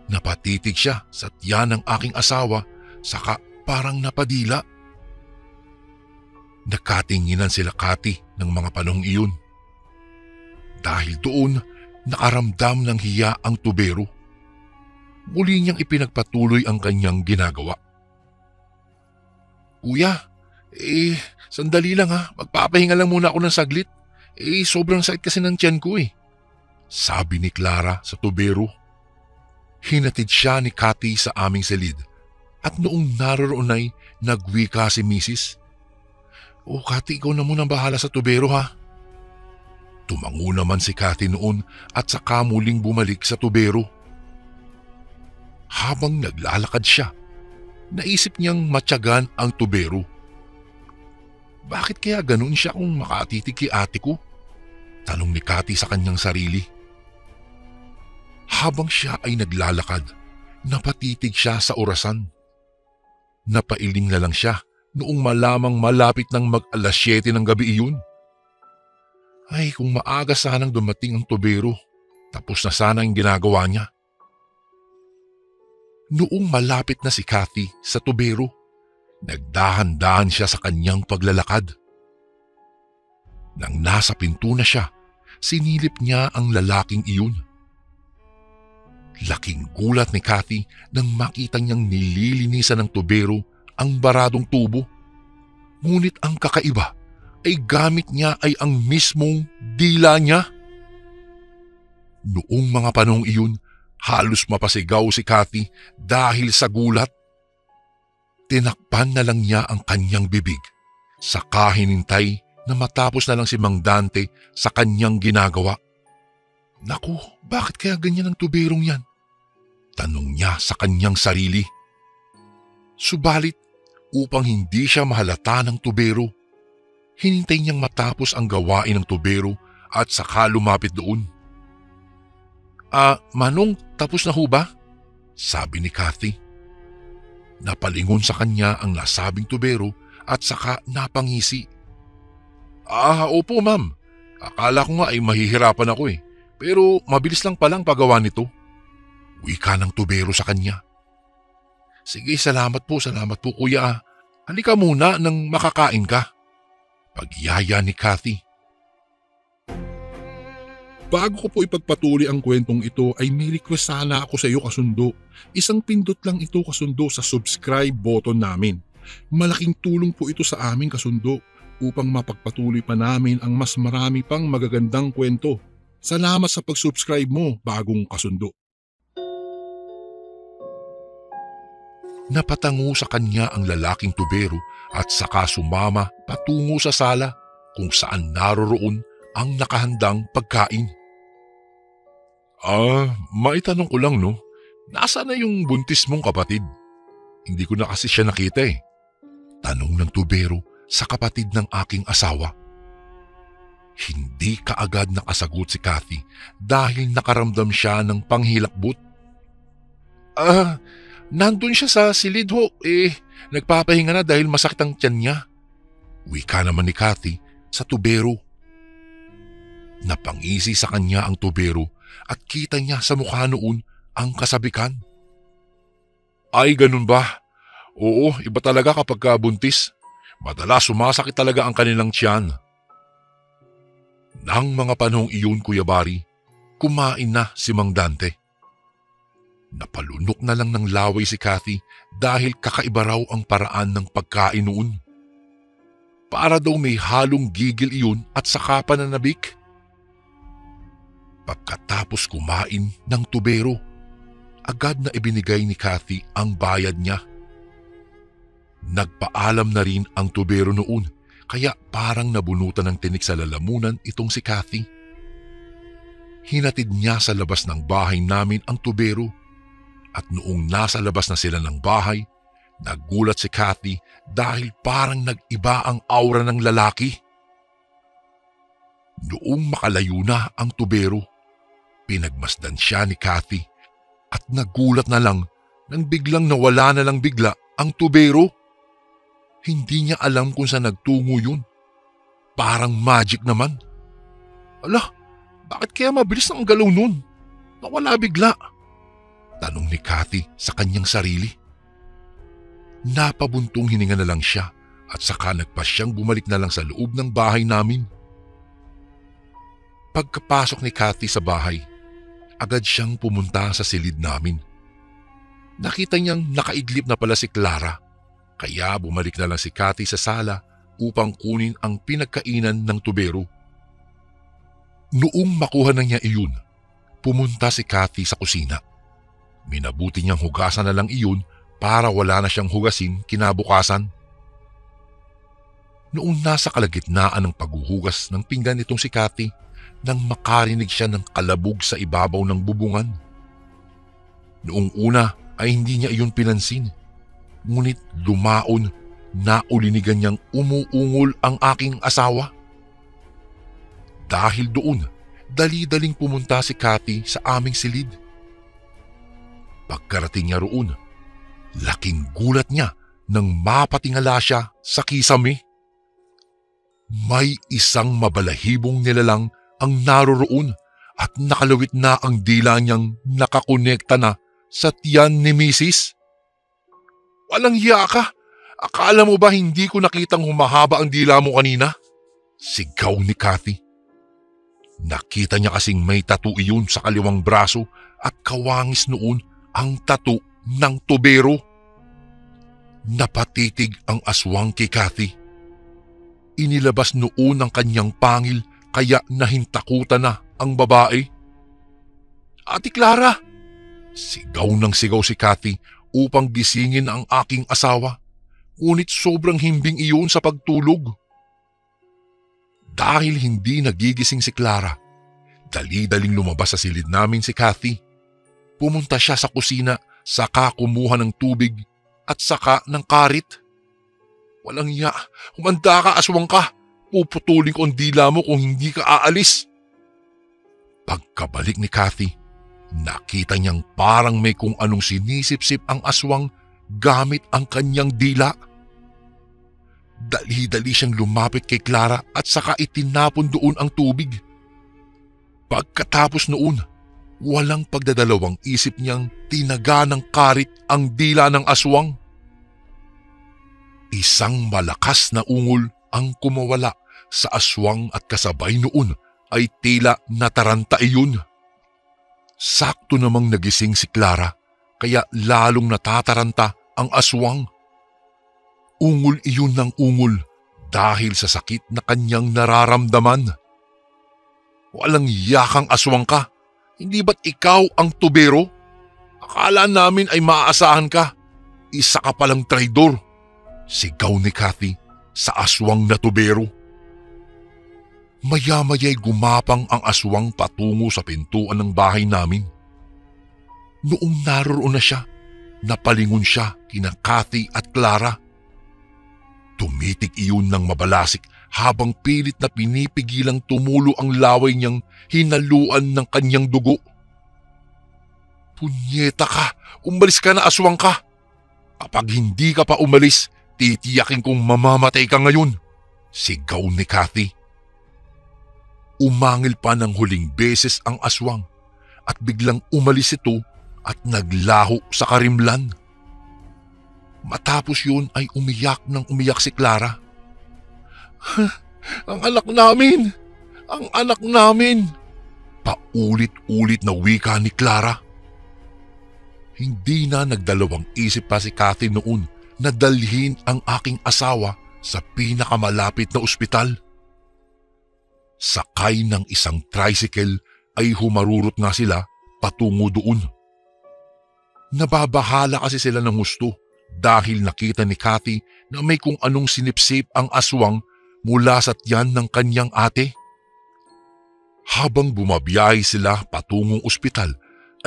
Napatitig siya sa tiyan ng aking asawa, saka parang napadila. Nakatinginan sila Cathy ng mga panahong iyon. Dahil doon, nakaramdam ng hiya ang tubero. Muli niyang ipinagpatuloy ang kanyang ginagawa. Kuya, sandali lang ha, magpapahinga lang muna ako ng saglit. Sobrang sakit kasi ng tiyan ko sabi ni Clara sa tubero. Hinatid siya ni Cathy sa aming silid at noong naroroon ay nagwika si Mrs. Cathy, ikaw na munang bahala sa tubero ha. Tumango naman si Cathy noon at saka muling bumalik sa tubero. Habang naglalakad siya, naisip niyang matyagan ang tubero. Bakit kaya ganun siya kung makatitig kay ate ko? Tanong ni Cathy sa kanyang sarili. Habang siya ay naglalakad, napatitig siya sa orasan. Napailing na lang siya noong malamang malapit ng mag-alas 7 ng gabi iyon. Ay, kung maaga sanang dumating ang tubero, tapos na sana ang ginagawa niya. Noong malapit na si Cathy sa tubero, nagdahan-dahan siya sa kanyang paglalakad. Nang nasa pinto na siya, sinilip niya ang lalaking iyon. Laking gulat ni Cathy nang makita niyang nililinisan ng tubero ang baradong tubo. Ngunit ang kakaiba ay gamit niya ay ang mismong dila niya. Noong mga panahong iyon, halos mapasigaw si Cathy dahil sa gulat. Tinakpan na lang niya ang kanyang bibig, saka hinintay na matapos na lang si Mang Dante sa kanyang ginagawa. Naku, bakit kaya ganyan ang tuberong yan? Tanong niya sa kanyang sarili. Subalit, upang hindi siya mahalata ng tubero, hinintay niyang matapos ang gawain ng tubero at saka lumapit doon. Manong, tapos na ho ba? Sabi ni Cathy. Napalingon sa kanya ang nasabing tubero at saka napangisi. Opo ma'am. Akala ko nga ay mahihirapan ako pero mabilis lang palang pagawa nito. Wika ng tubero sa kanya. Sige, salamat po kuya. Halika muna nang makakain ka. Pagyaya ni Cathy. Bago ko po ipagpatuloy ang kwentong ito ay may request sana ako sa iyo kasundo. Isang pindot lang ito kasundo sa subscribe button namin. Malaking tulong po ito sa amin kasundo upang mapagpatuloy pa namin ang mas marami pang magagandang kwento. Salamat sa pag-subscribe mo, bagong kasundo. Napatango sa kanya ang lalaking tubero at saka sumama patungo sa sala kung saan naroroon ang nakahandang pagkain. Maitanong ko lang nasaan na yung buntis mong kapatid? Hindi ko na kasi siya nakita Tanong ng tubero sa kapatid ng aking asawa. Hindi kaagad nakasagot si Cathy dahil nakaramdam siya ng panghilakbot. Nandun siya sa silid ho, nagpapahinga na dahil masakit ang tiyan niya. Wika naman ni Cathy sa tubero. Napangisi sa kanya ang tubero at kita niya sa mukha noon ang kasabikan. Ay, ganun ba? Oo, iba talaga kapag buntis. Madalas sumasakit talaga ang kanilang tiyan. Nang mga panahong iyon, Kuya Bari, kumain na si Mang Dante. Napalunok na lang ng laway si Cathy dahil kakaiba raw ang paraan ng pagkain noon. Para daw may halong gigil iyon at saka pananabik. Pagkatapos kumain ng tubero, agad na ibinigay ni Cathy ang bayad niya. Nagpaalam na rin ang tubero noon kaya parang nabunutan ng tinik sa lalamunan itong si Cathy. Hinatid niya sa labas ng bahay namin ang tubero at noong nasa labas na sila ng bahay, nagulat si Cathy dahil parang nag-iba ang aura ng lalaki. Noong makalayo na ang tubero, pinagmasdan siya ni Cathy at nagulat na lang nang biglang nawala na lang bigla ang tubero. Hindi niya alam kung saan nagtungo yun. Parang magic naman. Ala, bakit kaya mabilis ang galaw nun? Nawala bigla. Tanong ni Cathy sa kanyang sarili. Napabuntong hininga na lang siya at saka nagpasyang bumalik na lang sa loob ng bahay namin. Pagkapasok ni Cathy sa bahay, agad siyang pumunta sa silid namin. Nakita niyang nakaidlip na pala si Clara, kaya bumalik na lang si Cathy sa sala upang kunin ang pinagkainan ng tubero. Noong makuha na niya iyon, pumunta si Cathy sa kusina. Minabuti niyang hugasan na lang iyon para wala na siyang hugasin kinabukasan. Noong nasa kalagitnaan ng paghuhugas ng pinggan itong si Cathy, nang makarinig siya ng kalabog sa ibabaw ng bubungan. Noong una ay hindi niya iyon pinansin, ngunit lumaon na ulinigan niyang umuungol ang aking asawa. Dahil doon, dali-daling pumunta si Cathy sa aming silid. Pagkarating niya roon, laking gulat niya nang mapatingala siya sa kisame. May isang mabalahibong nilalang ang naroroon at nakalawit na ang dila niyang nakakonekta na sa tiyan ni Mrs. Walang hiya ka! Akala mo ba hindi ko nakitang humahaba ang dila mo kanina? Sigaw ni Cathy. Nakita niya kasing may tattoo iyon sa kaliwang braso at kawangis noon ang tattoo ng tubero. Napatitig ang aswang kay Cathy. Inilabas noon ang kanyang pangil kaya nahintakutan na ang babae. Ate Clara! Sigaw ng sigaw si Cathy upang gisingin ang aking asawa, ngunit sobrang himbing iyon sa pagtulog. Dahil hindi nagigising si Clara, dali-daling lumabas sa silid namin si Cathy. Pumunta siya sa kusina, saka kumuha ng tubig at saka ng karit. Walang iya, humanda ka, aswang ka. Puputulin ko ang dila mo kung hindi ka aalis. Pagkabalik ni Cathy, nakita niyang parang may kung anong sinisip-sip ang aswang gamit ang kanyang dila. Dali-dali siyang lumapit kay Clara at saka itinapon doon ang tubig. Pagkatapos noon, walang pagdadalawang isip niyang tinaga ng karit ang dila ng aswang. Isang malakas na ungol ang kumawala sa aswang at kasabay noon ay tila nataranta iyon. Sakto namang nagising si Clara kaya lalong natataranta ang aswang. Ungol iyon ng ungol dahil sa sakit na kanyang nararamdaman. Walang yakang aswang ka, hindi ba't ikaw ang tubero? Akala namin ay maaasahan ka, isa ka palang traidor. Sigaw ni Cathy sa aswang na tubero. Maya-maya'y gumapang ang aswang patungo sa pintuan ng bahay namin. Noong naroon na siya, napalingon siya kina Cathy at Clara. Tumitig iyon ng mabalasik habang pilit na pinipigilang tumulo ang laway niyang hinaluan ng kanyang dugo. Punyeta ka! Umalis ka na, aswang ka! Kapag hindi ka pa umalis, titiyakin kong mamamatay ka ngayon, sigaw ni Cathy. Umangil pa ng huling beses ang aswang at biglang umalis ito at naglaho sa karimlan. Matapos yun ay umiyak si Clara. Ang anak namin! Ang anak namin! Paulit-ulit na wika ni Clara. Hindi na nagdalawang isip pa si Cathy noon na dalhin ang aking asawa sa pinakamalapit na ospital. Sakay ng isang tricycle ay humarurot nga sila patungo doon. Nababahala kasi sila ng husto dahil nakita ni Cathy na may kung anong sinipsip ang aswang mula sa tiyan ng kanyang ate. Habang bumabiyahe sila patungong ospital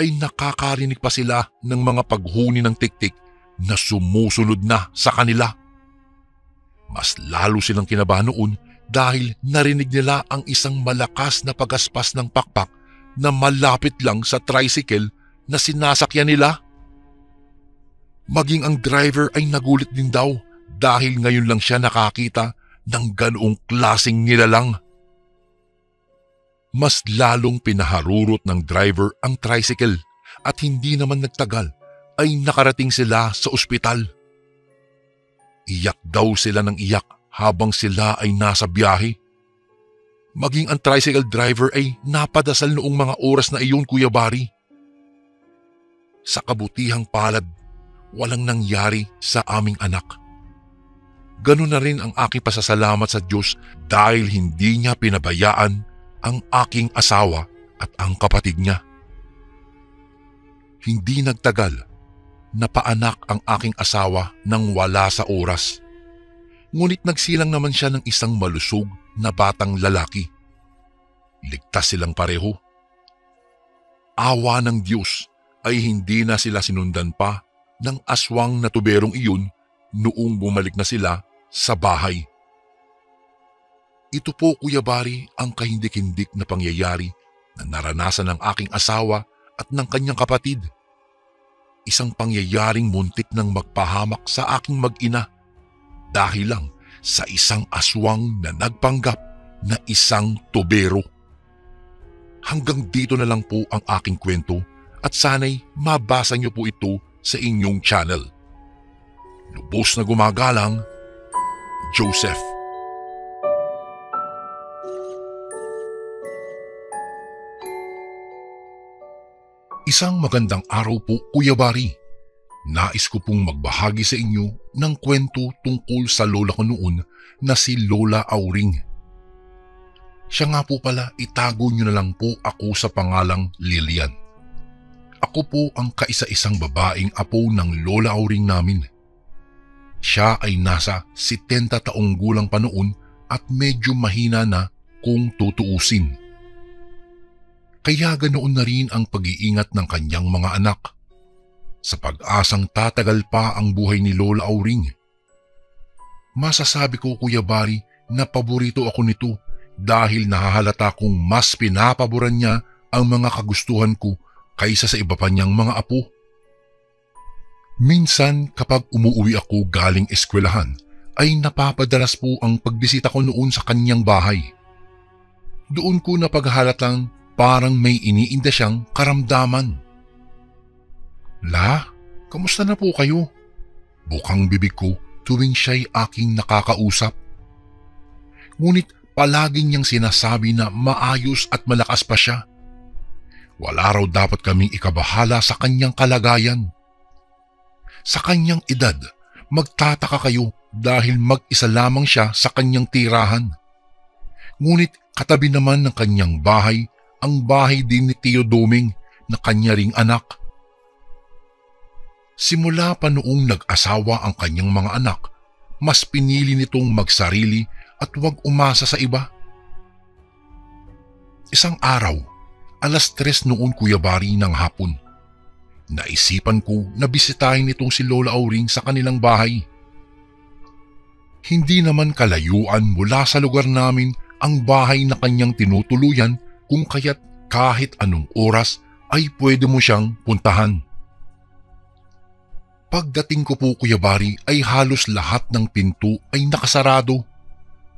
ay nakakarinig pa sila ng mga paghuni ng tiktik na sumusunod na sa kanila. Mas lalo silang kinabahan noon dahil narinig nila ang isang malakas na pagaspas ng pakpak na malapit lang sa tricycle na sinasakyan nila. Maging ang driver ay nagulit din daw dahil ngayon lang siya nakakita ng ganoong klaseng nilalang. Mas lalong pinaharurot ng driver ang tricycle at hindi naman nagtagal ay nakarating sila sa ospital. Iyak daw sila ng iyak habang sila ay nasa biyahe. Maging ang tricycle driver ay napadasal noong mga oras na iyon, Kuya Bari. Sa kabutihang palad, walang nangyari sa aming anak. Ganun na rin ang aking pasasalamat sa Diyos dahil hindi niya pinabayaan ang aking asawa at ang kapatid niya. Hindi nagtagal, napaanak ang aking asawa nang wala sa oras. Ngunit nagsilang naman siya ng isang malusog na batang lalaki. Ligtas silang pareho. Awa ng Diyos ay hindi na sila sinundan pa ng aswang na tuberong iyon noong bumalik na sila sa bahay. Ito po, Kuya Bari, ang kahindik-hindik na pangyayari na naranasan ng aking asawa at ng kanyang kapatid. Isang pangyayaring muntik nang magpahamak sa aking mag-ina dahil lang sa isang aswang na nagpanggap na isang tubero. Hanggang dito na lang po ang aking kwento at sana'y mabasa niyo po ito sa inyong channel. Lubos na gumagalang, Joseph. Isang magandang araw po, Kuya Bari. Nais ko pong magbahagi sa inyo ng kwento tungkol sa lola ko noon na si Lola Auring. Siya nga po pala, itago niyo na lang po ako sa pangalang Lilian. Ako po ang kaisa-isang babaeng apo ng Lola Auring namin. Siya ay nasa 70 taong gulang pa noon at medyo mahina na kung tutuusin. Kaya ganoon na rin ang pag-iingat ng kanyang mga anak sa pag-asang tatagal pa ang buhay ni Lola Auring. Masasabi ko, Kuya Bari, na paborito ako nito dahil nahahalata kong mas pinapaboran niya ang mga kagustuhan ko kaysa sa iba pa niyang mga apo. Minsan kapag umuwi ako galing eskwelahan ay napapadalas po ang pagbisita ko noon sa kanyang bahay. Doon ko napaghalatang parang may iniinda siyang karamdaman. La, kamusta na po kayo? Bukang bibig ko tuwing siya'y aking nakakausap. Ngunit palaging niyang sinasabi na maayos at malakas pa siya. Wala raw dapat kaming ikabahala sa kanyang kalagayan. Sa kanyang edad, magtataka kayo dahil mag-isa lamang siya sa kanyang tirahan. Ngunit katabi naman ng kanyang bahay ang bahay din ni Tio Doming na kanya ring anak. Simula pa noong nag-asawa ang kanyang mga anak, mas pinili nitong magsarili at huwag umasa sa iba. Isang araw, 3:00 noon, Kuya Bari, ng hapon, naisipan ko na bisitahin itong si Lola Auring sa kanilang bahay. Hindi naman kalayuan mula sa lugar namin ang bahay na kanyang tinutuluyan kung kaya't kahit anong oras ay pwede mo siyang puntahan. Pagdating ko po, Kuya Bari, ay halos lahat ng pinto ay nakasarado.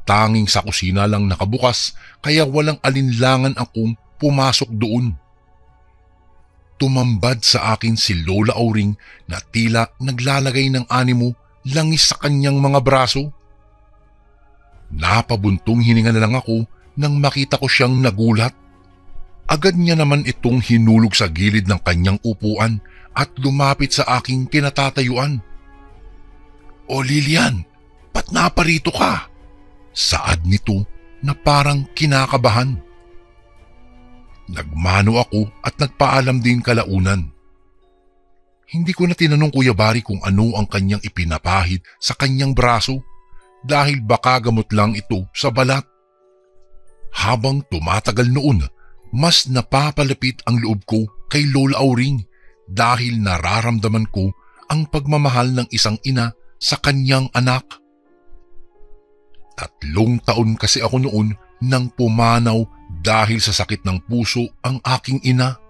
Tanging sa kusina lang nakabukas kaya walang alinlangan akong pumasok doon. Tumambad sa akin si Lola Auring na tila naglalagay ng animo langis sa kanyang mga braso. Napabuntong hininga na lang ako nang makita ko siyang nagulat. Agad niya naman itong hinulog sa gilid ng kanyang upuan at lumapit sa aking kinatatayuan. "O Lilian, ba't naparito ka?" Saad nito na parang kinakabahan. Nagmano ako at nagpaalam din kalaunan. Hindi ko na tinanong, Kuya Bari, kung ano ang kanyang ipinapahid sa kanyang braso dahil baka gamot lang ito sa balat. Habang tumatagal noon, mas napapalapit ang loob ko kay Lola Auring dahil nararamdaman ko ang pagmamahal ng isang ina sa kanyang anak. 3 taon kasi ako noon nang pumanaw dahil sa sakit ng puso ang aking ina.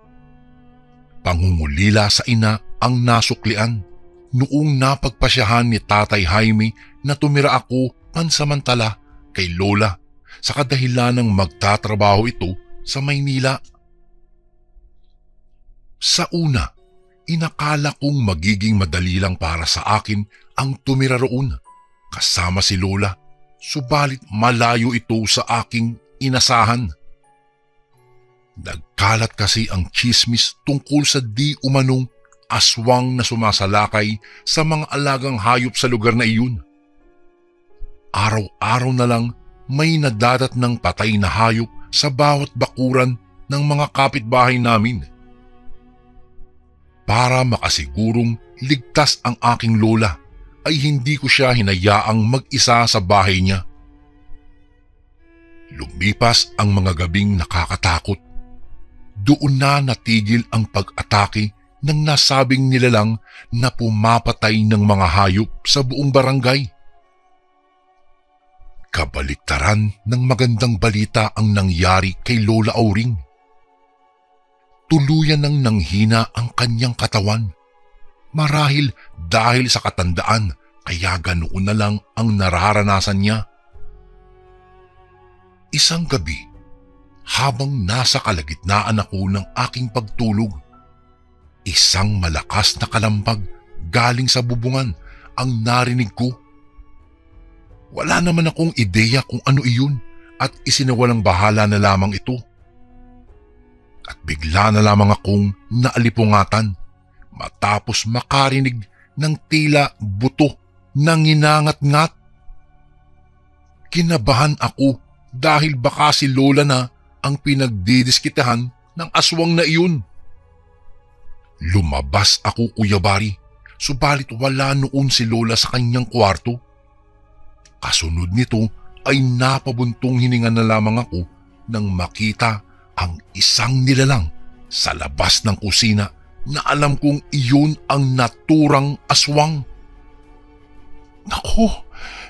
Pangungulila sa ina ang nasuklian noong napagpasyahan ni Tatay Jaime na tumira ako pansamantala kay Lola sa kadahilan ng magtatrabaho ito sa Maynila. Sa una, inakala kong magiging madali lang para sa akin ang tumira roon kasama si Lola, subalit malayo ito sa aking inasahan. Nagkalat kasi ang chismis tungkol sa di umanong aswang na sumasalakay sa mga alagang hayop sa lugar na iyon. Araw-araw na lang may nadadat ng patay na hayop sa bawat bakuran ng mga kapitbahay namin. Para makasigurong ligtas ang aking lola, ay hindi ko siya hinayaang mag-isa sa bahay niya. Lumipas ang mga gabing nakakatakot. Doon na natigil ang pag-atake ng nasabing nilalang na pumapatay ng mga hayop sa buong barangay. Kabaliktaran ng magandang balita ang nangyari kay Lola Auring. Tuluyan nang nanghina ang kanyang katawan. Marahil dahil sa katandaan, kaya ganoon na lang ang nararanasan niya. Isang gabi, habang nasa kalagitnaan ako ng aking pagtulog, isang malakas na kalampag galing sa bubungan ang narinig ko. Wala naman akong ideya kung ano iyon at isinawalang bahala na lamang ito. At bigla na lamang akong naalipungatan matapos makarinig ng tila buto na nginangat-ngat. Kinabahan ako dahil baka si Lola na ang pinagdidiskitahan ng aswang na iyon. Lumabas ako, Kuya Bari, subalit wala noon si Lola sa kanyang kwarto. Kasunod nito ay napabuntong hininga na lamang ako nang makita ang isang nilalang sa labas ng kusina na alam kong iyon ang naturang aswang. Naku,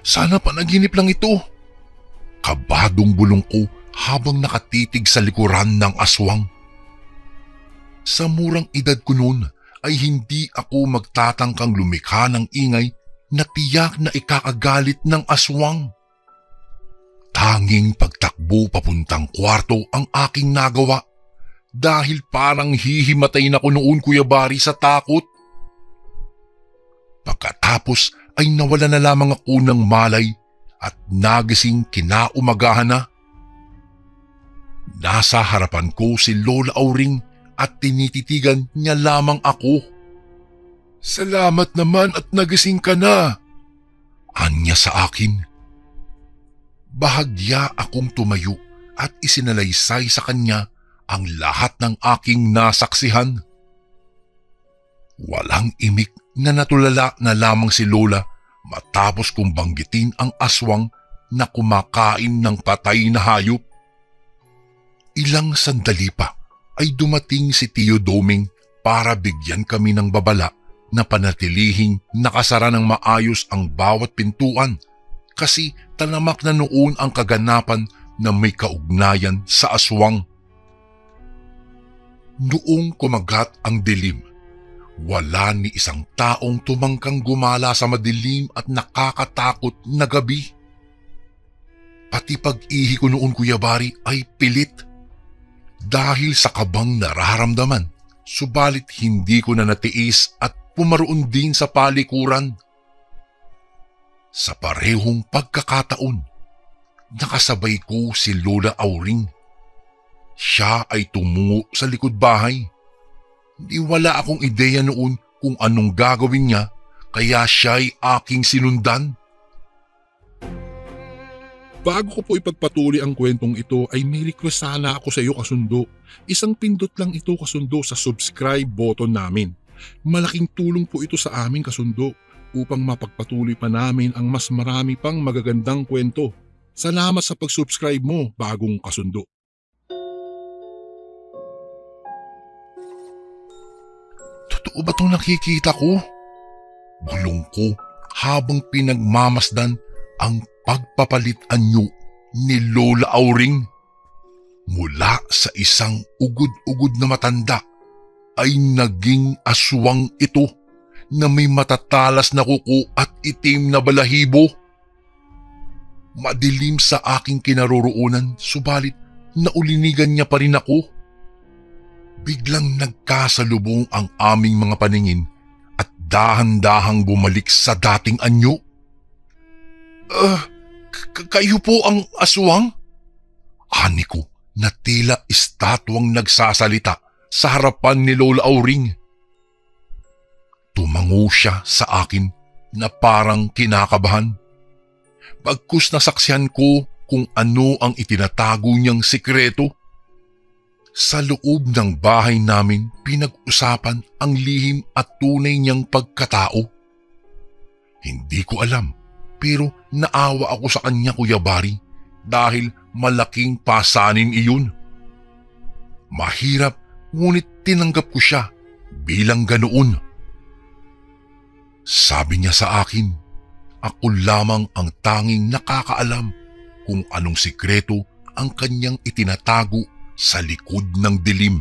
sana panaginip lang ito. Kabadong bulong ko habang nakatitig sa likuran ng aswang. Sa murang edad ko noon ay hindi ako magtatangkang lumikha ng ingay na tiyak na ikakagalit ng aswang. Tanging pagtakbo papuntang kwarto ang aking nagawa dahil parang hihimatay na ko noon, Kuya Bari, sa takot. Pagkatapos ay nawala na lamang ako ng malay at nagising kinaumagahan na. Nasa harapan ko si Lola Auring at tinititigan niya lamang ako. Salamat naman at nagising ka na, anya sa akin. Bahagya akong tumayo at isinalaysay sa kanya ang lahat ng aking nasaksihan. Walang imik na natulala na lamang si Lola matapos kong banggitin ang aswang na kumakain ng patay na hayop. Ilang sandali pa ay dumating si Tio Doming para bigyan kami ng babala na panatilihing nakasara ng maayos ang bawat pintuan kasi talamak na noon ang kaganapan na may kaugnayan sa aswang. Noong kumagat ang dilim, wala ni isang taong tumangkang gumala sa madilim at nakakatakot na gabi. Pati pag-ihi ko noon, Kuya Bari, ay pilit dahil sa kabang nararamdaman, subalit hindi ko na natiis at pumaroon din sa palikuran. Sa parehong pagkakataon, nakasabay ko si Lola Auring. Siya ay tumungo sa likod bahay. Di wala akong ideya noon kung anong gagawin niya, kaya siya'y aking sinundan. Bago ko po ipagpatuloy ang kwentong ito ay may request sana ako sa iyo, kasundo. Isang pindot lang ito, kasundo, sa subscribe button namin. Malaking tulong po ito sa amin, kasundo, upang mapagpatuloy pa namin ang mas marami pang magagandang kwento. Salamat sa pag-subscribe mo, bagong kasundo. Totoo ba itong nakikita ko? Bulong ko habang pinagmamasdan ang pagpapalit anyo ni Lola Auring. Mula sa isang ugod-ugod na matanda ay naging aswang ito na may matatalas na kuko at itim na balahibo. Madilim sa aking kinaroroonan, subalit naulinigan niya pa rin ako. Biglang nagkasalubong ang aming mga paningin at dahan-dahang bumalik sa dating anyo. Kayo po ang aswang? Ani ko na tila estatwang nagsasalita sa harapan ni Lola Auring. Tumango siya sa akin na parang kinakabahan. Pagkus nasaksihan ko kung ano ang itinatago niyang sikreto. Sa loob ng bahay namin pinag-usapan ang lihim at tunay niyang pagkatao. Hindi ko alam pero naawa ako sa kanya, Kuya Bari, dahil malaking pasanin iyon. Mahirap ngunit tinanggap ko siya bilang ganoon. Sabi niya sa akin, ako lamang ang tanging nakakaalam kung anong sikreto ang kanyang itinatago sa likod ng dilim.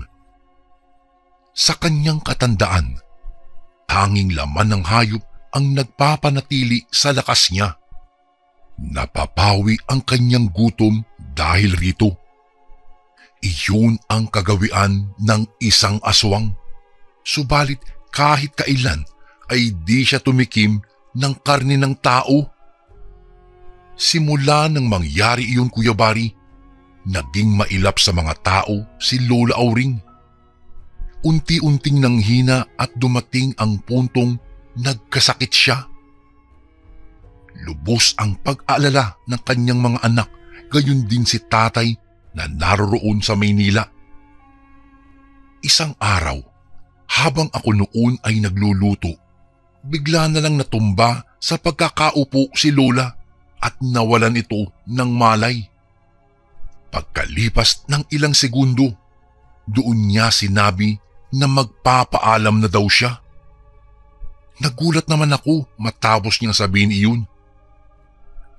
Sa kanyang katandaan, tanging laman ng hayop ang nagpapanatili sa lakas niya. Napapawi ang kanyang gutom dahil rito. Iyon ang kagawian ng isang aswang. Subalit kahit kailan ay di siya tumikim ng karne ng tao. Simula nang mangyari iyon, Kuya Bari, naging mailap sa mga tao si Lola Auring. Unti-unting nanghina at dumating ang puntong nagkasakit siya. Lubos ang pag-aalala ng kanyang mga anak, gayon din si tatay na naroroon sa Maynila. Isang araw, habang ako noon ay nagluluto, bigla na lang natumba sa pagkakaupo si Lola at nawalan ito ng malay. Pagkalipas ng ilang segundo, doon niya sinabi na magpapaalam na daw siya. Nagulat naman ako matapos niyang sabihin iyon.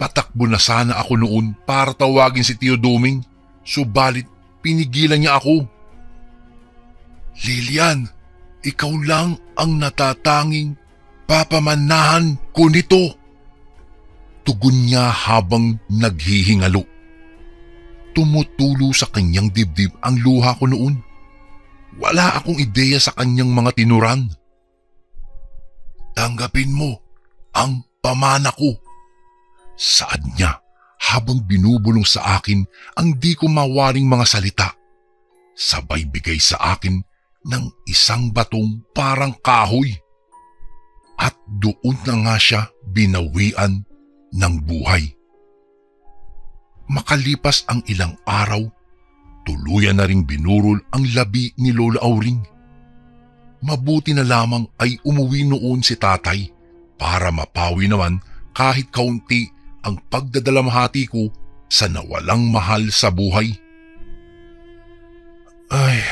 Patakbo na sana ako noon para tawagin si Tio Doming, subalit pinigilan niya ako. Lilian, ikaw lang ang natatanging papamanahan ko nito. Tugon niya habang naghihingalo. Tumutulo sa kanyang dibdib ang luha ko noon. Wala akong ideya sa kanyang mga tinuran. Tanggapin mo ang pamana ko, saad niya habang binubulong sa akin ang di ko mawaring mga salita. Sabay bigay sa akin ng isang batong parang kahoy. At doon na nga siya binawian ng buhay. Makalipas ang ilang araw, tuluyan na ring binurol ang labi ni Lola Auring. Mabuti na lamang ay umuwi noon si tatay para mapawi naman kahit kaunti ang pagdadalamhati ko sa nawalang mahal sa buhay. Ay,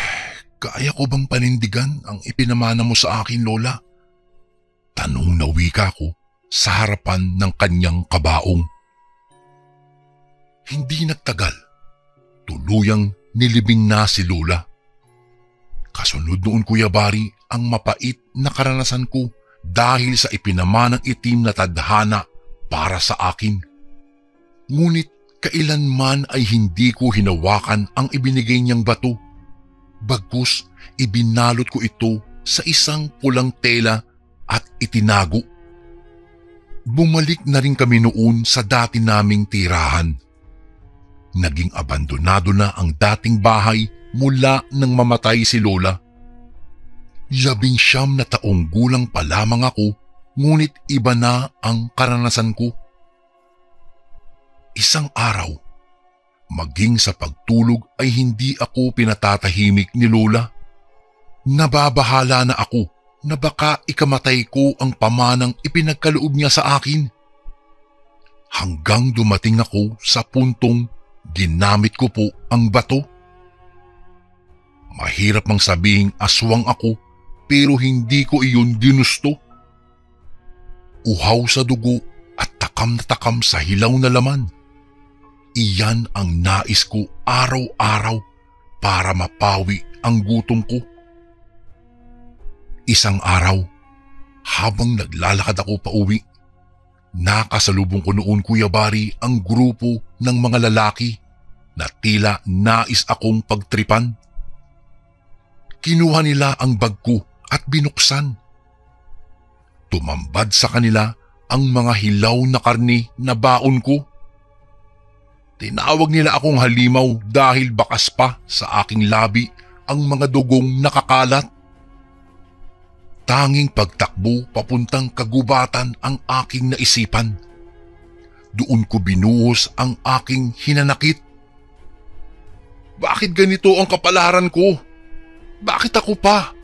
kaya ko bang panindigan ang ipinamana mo sa akin, Lola? Tanong na wika ko sa harapan ng kanyang kabaong. Hindi nagtagal, tuluyang nilibing na si Lola. Kasunod noon, Kuya Bari, ang mapait na karanasan ko dahil sa ipinamanang itim na tadhana para sa akin. Ngunit kailanman ay hindi ko hinawakan ang ibinigay niyang bato. Bagkus ibinalot ko ito sa isang pulang tela at itinago. Bumalik na rin kami noon sa dati naming tirahan. Naging abandonado na ang dating bahay mula nang mamatay si Lola. 19 na taong gulang pa lamang ako, ngunit iba na ang karanasan ko. Isang araw, maging sa pagtulog ay hindi ako pinatatahimik ni Lola. Nababahala na ako na baka ikamatay ko ang pamanang ipinagkaloob niya sa akin. Hanggang dumating ako sa puntong ginamit ko po ang bato. Mahirap mang sabihing aswang ako pero hindi ko iyon ginusto. Uhaw sa dugo at takam na takam sa hilaw na laman. Iyan ang nais ko araw-araw para mapawi ang gutom ko. Isang araw, habang naglalakad ako pauwi, nakasalubong ko noon, Kuya Bari, ang grupo ng mga lalaki na tila nais akong pagtripan. Kinuha nila ang bag ko at binuksan. Tumambad sa kanila ang mga hilaw na karne na baon ko. Tinawag nila akong halimaw dahil bakas pa sa aking labi ang mga dugong nakakalat. Tanging pagtakbo papuntang kagubatan ang aking naisipan. Doon ko binuhos ang aking hinanakit. Bakit ganito ang kapalaran ko? Bakit ako pa?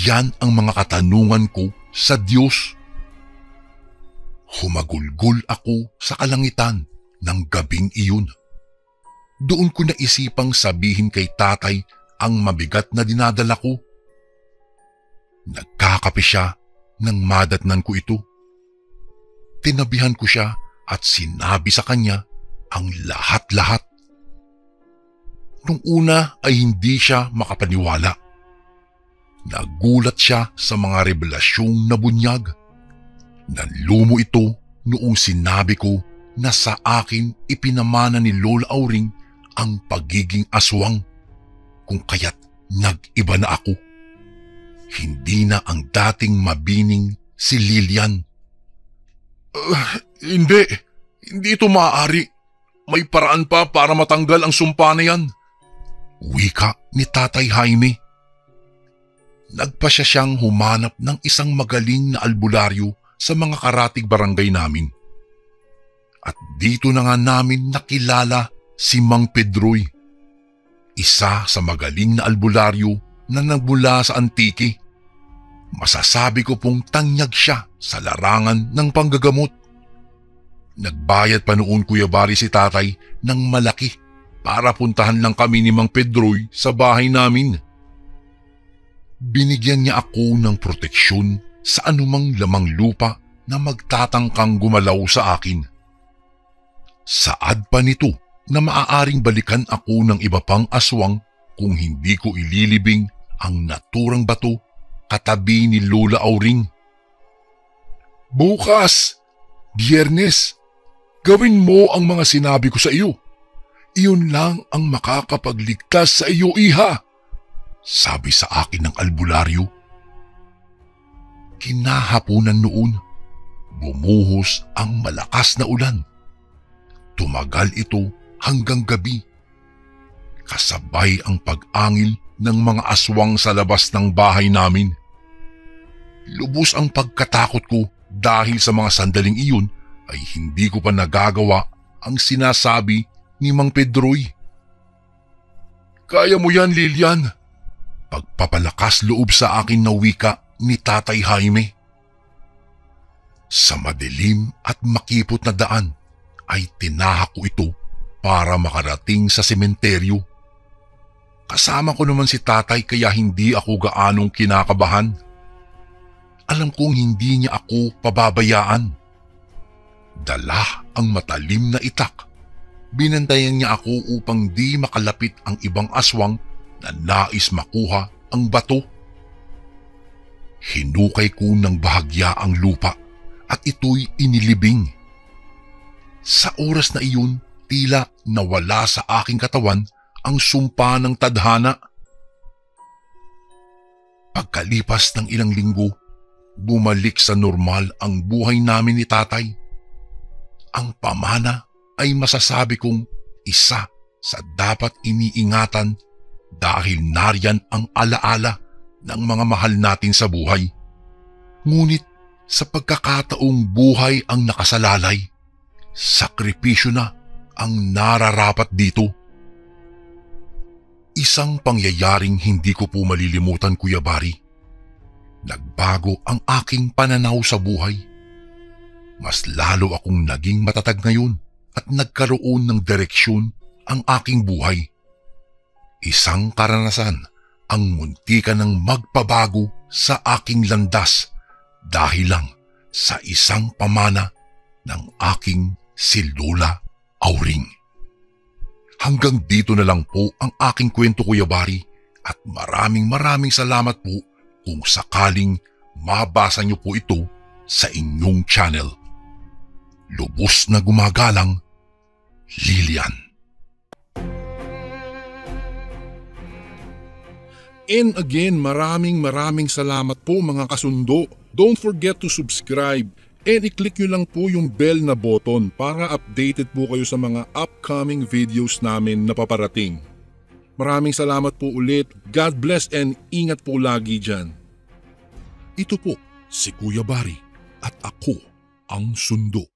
Yan ang mga katanungan ko sa Diyos. Humagulgol ako sa kalangitan ng gabing iyon. Doon ko naisipang sabihin kay tatay ang mabigat na dinadala ko. Nagkakape siya nang madatnan ko ito. Tinabihan ko siya at sinabi sa kanya ang lahat-lahat. Nung una ay hindi siya makapaniwala. Nagulat siya sa mga revelasyong nabunyag. Nanlumo ito noong sinabi ko na sa akin ipinamana ni Lola Auring ang pagiging aswang, kung kaya't nag-iba na ako. Hindi na ang dating mabining si Lilian. Hindi ito maaari. May paraan pa para matanggal ang sumpa na yan. Wika ni Tatay Jaime. Nagpasya siyang humanap ng isang magaling na albularyo sa mga karatig barangay namin. At dito na nga namin nakilala si Mang Pedroy, isa sa magaling na albularyo na nagmula sa Antique. Masasabi ko pong tanyag siya sa larangan ng panggagamot. Nagbayad pa noon, Kuya Bari, si tatay ng malaki para puntahan lang kami ni Mang Pedroy sa bahay namin. Binigyan niya ako ng proteksyon sa anumang lamang lupa na magtatangkang gumalaw sa akin. Saad pa nito na maaaring balikan ako ng iba pang aswang kung hindi ko ililibing ang naturang bato katabi ni Lola Auring. Bukas, Biyernes, gawin mo ang mga sinabi ko sa iyo. Iyon lang ang makakapagligtas sa iyo, iha, sabi sa akin ng albularyo. Kinahaponan noon, bumuhos ang malakas na ulan. Tumagal ito hanggang gabi. Kasabay ang pag-angil ng mga aswang sa labas ng bahay namin. Lubos ang pagkatakot ko dahil sa mga sandaling iyon ay hindi ko pa nagagawa ang sinasabi ni Mang Pedroy. Kaya mo yan, Lilian. Pagpapalakas loob sa akin na wika ni Tatay Jaime. Sa madilim at makipot na daan ay tinahak ko ito para makarating sa sementeryo. Kasama ko naman si tatay kaya hindi ako gaanong kinakabahan. Alam kong hindi niya ako pababayaan. Dala ang matalim na itak. Binantayan niya ako upang di makalapit ang ibang aswang na nais makuha ang bato. Hinukay ko ng bahagya ang lupa at ito'y inilibing. Sa oras na iyon, tila nawala sa aking katawan ang sumpa ng tadhana. Pagkalipas ng ilang linggo, bumalik sa normal ang buhay namin ni tatay. Ang pamana ay masasabi kong isa sa dapat iniingatan dahil nariyan ang alaala ng mga mahal natin sa buhay. Ngunit sa pagkakataong buhay ang nakasalalay, sakripisyo na ang nararapat dito. Isang pangyayaring hindi ko po malilimutan, Kuya Bari. Nagbago ang aking pananaw sa buhay. Mas lalo akong naging matatag ngayon at nagkaroon ng direksyon ang aking buhay. Isang karanasan ang muntikan ng magpabago sa aking landas dahil lang sa isang pamana ng aking si Lola Auring. Hanggang dito na lang po ang aking kwento, Kuya Bari, at maraming salamat po kung sakaling mabasa niyo po ito sa inyong channel. Lubos na gumagalang, Lilian. And again, maraming salamat po mga kasundo. Don't forget to subscribe and i-click nyo lang po yung bell na button para updated po kayo sa mga upcoming videos namin na paparating. Maraming salamat po ulit. God bless and ingat po lagi dyan. Ito po si Kuya Bari at ako ang Sundo.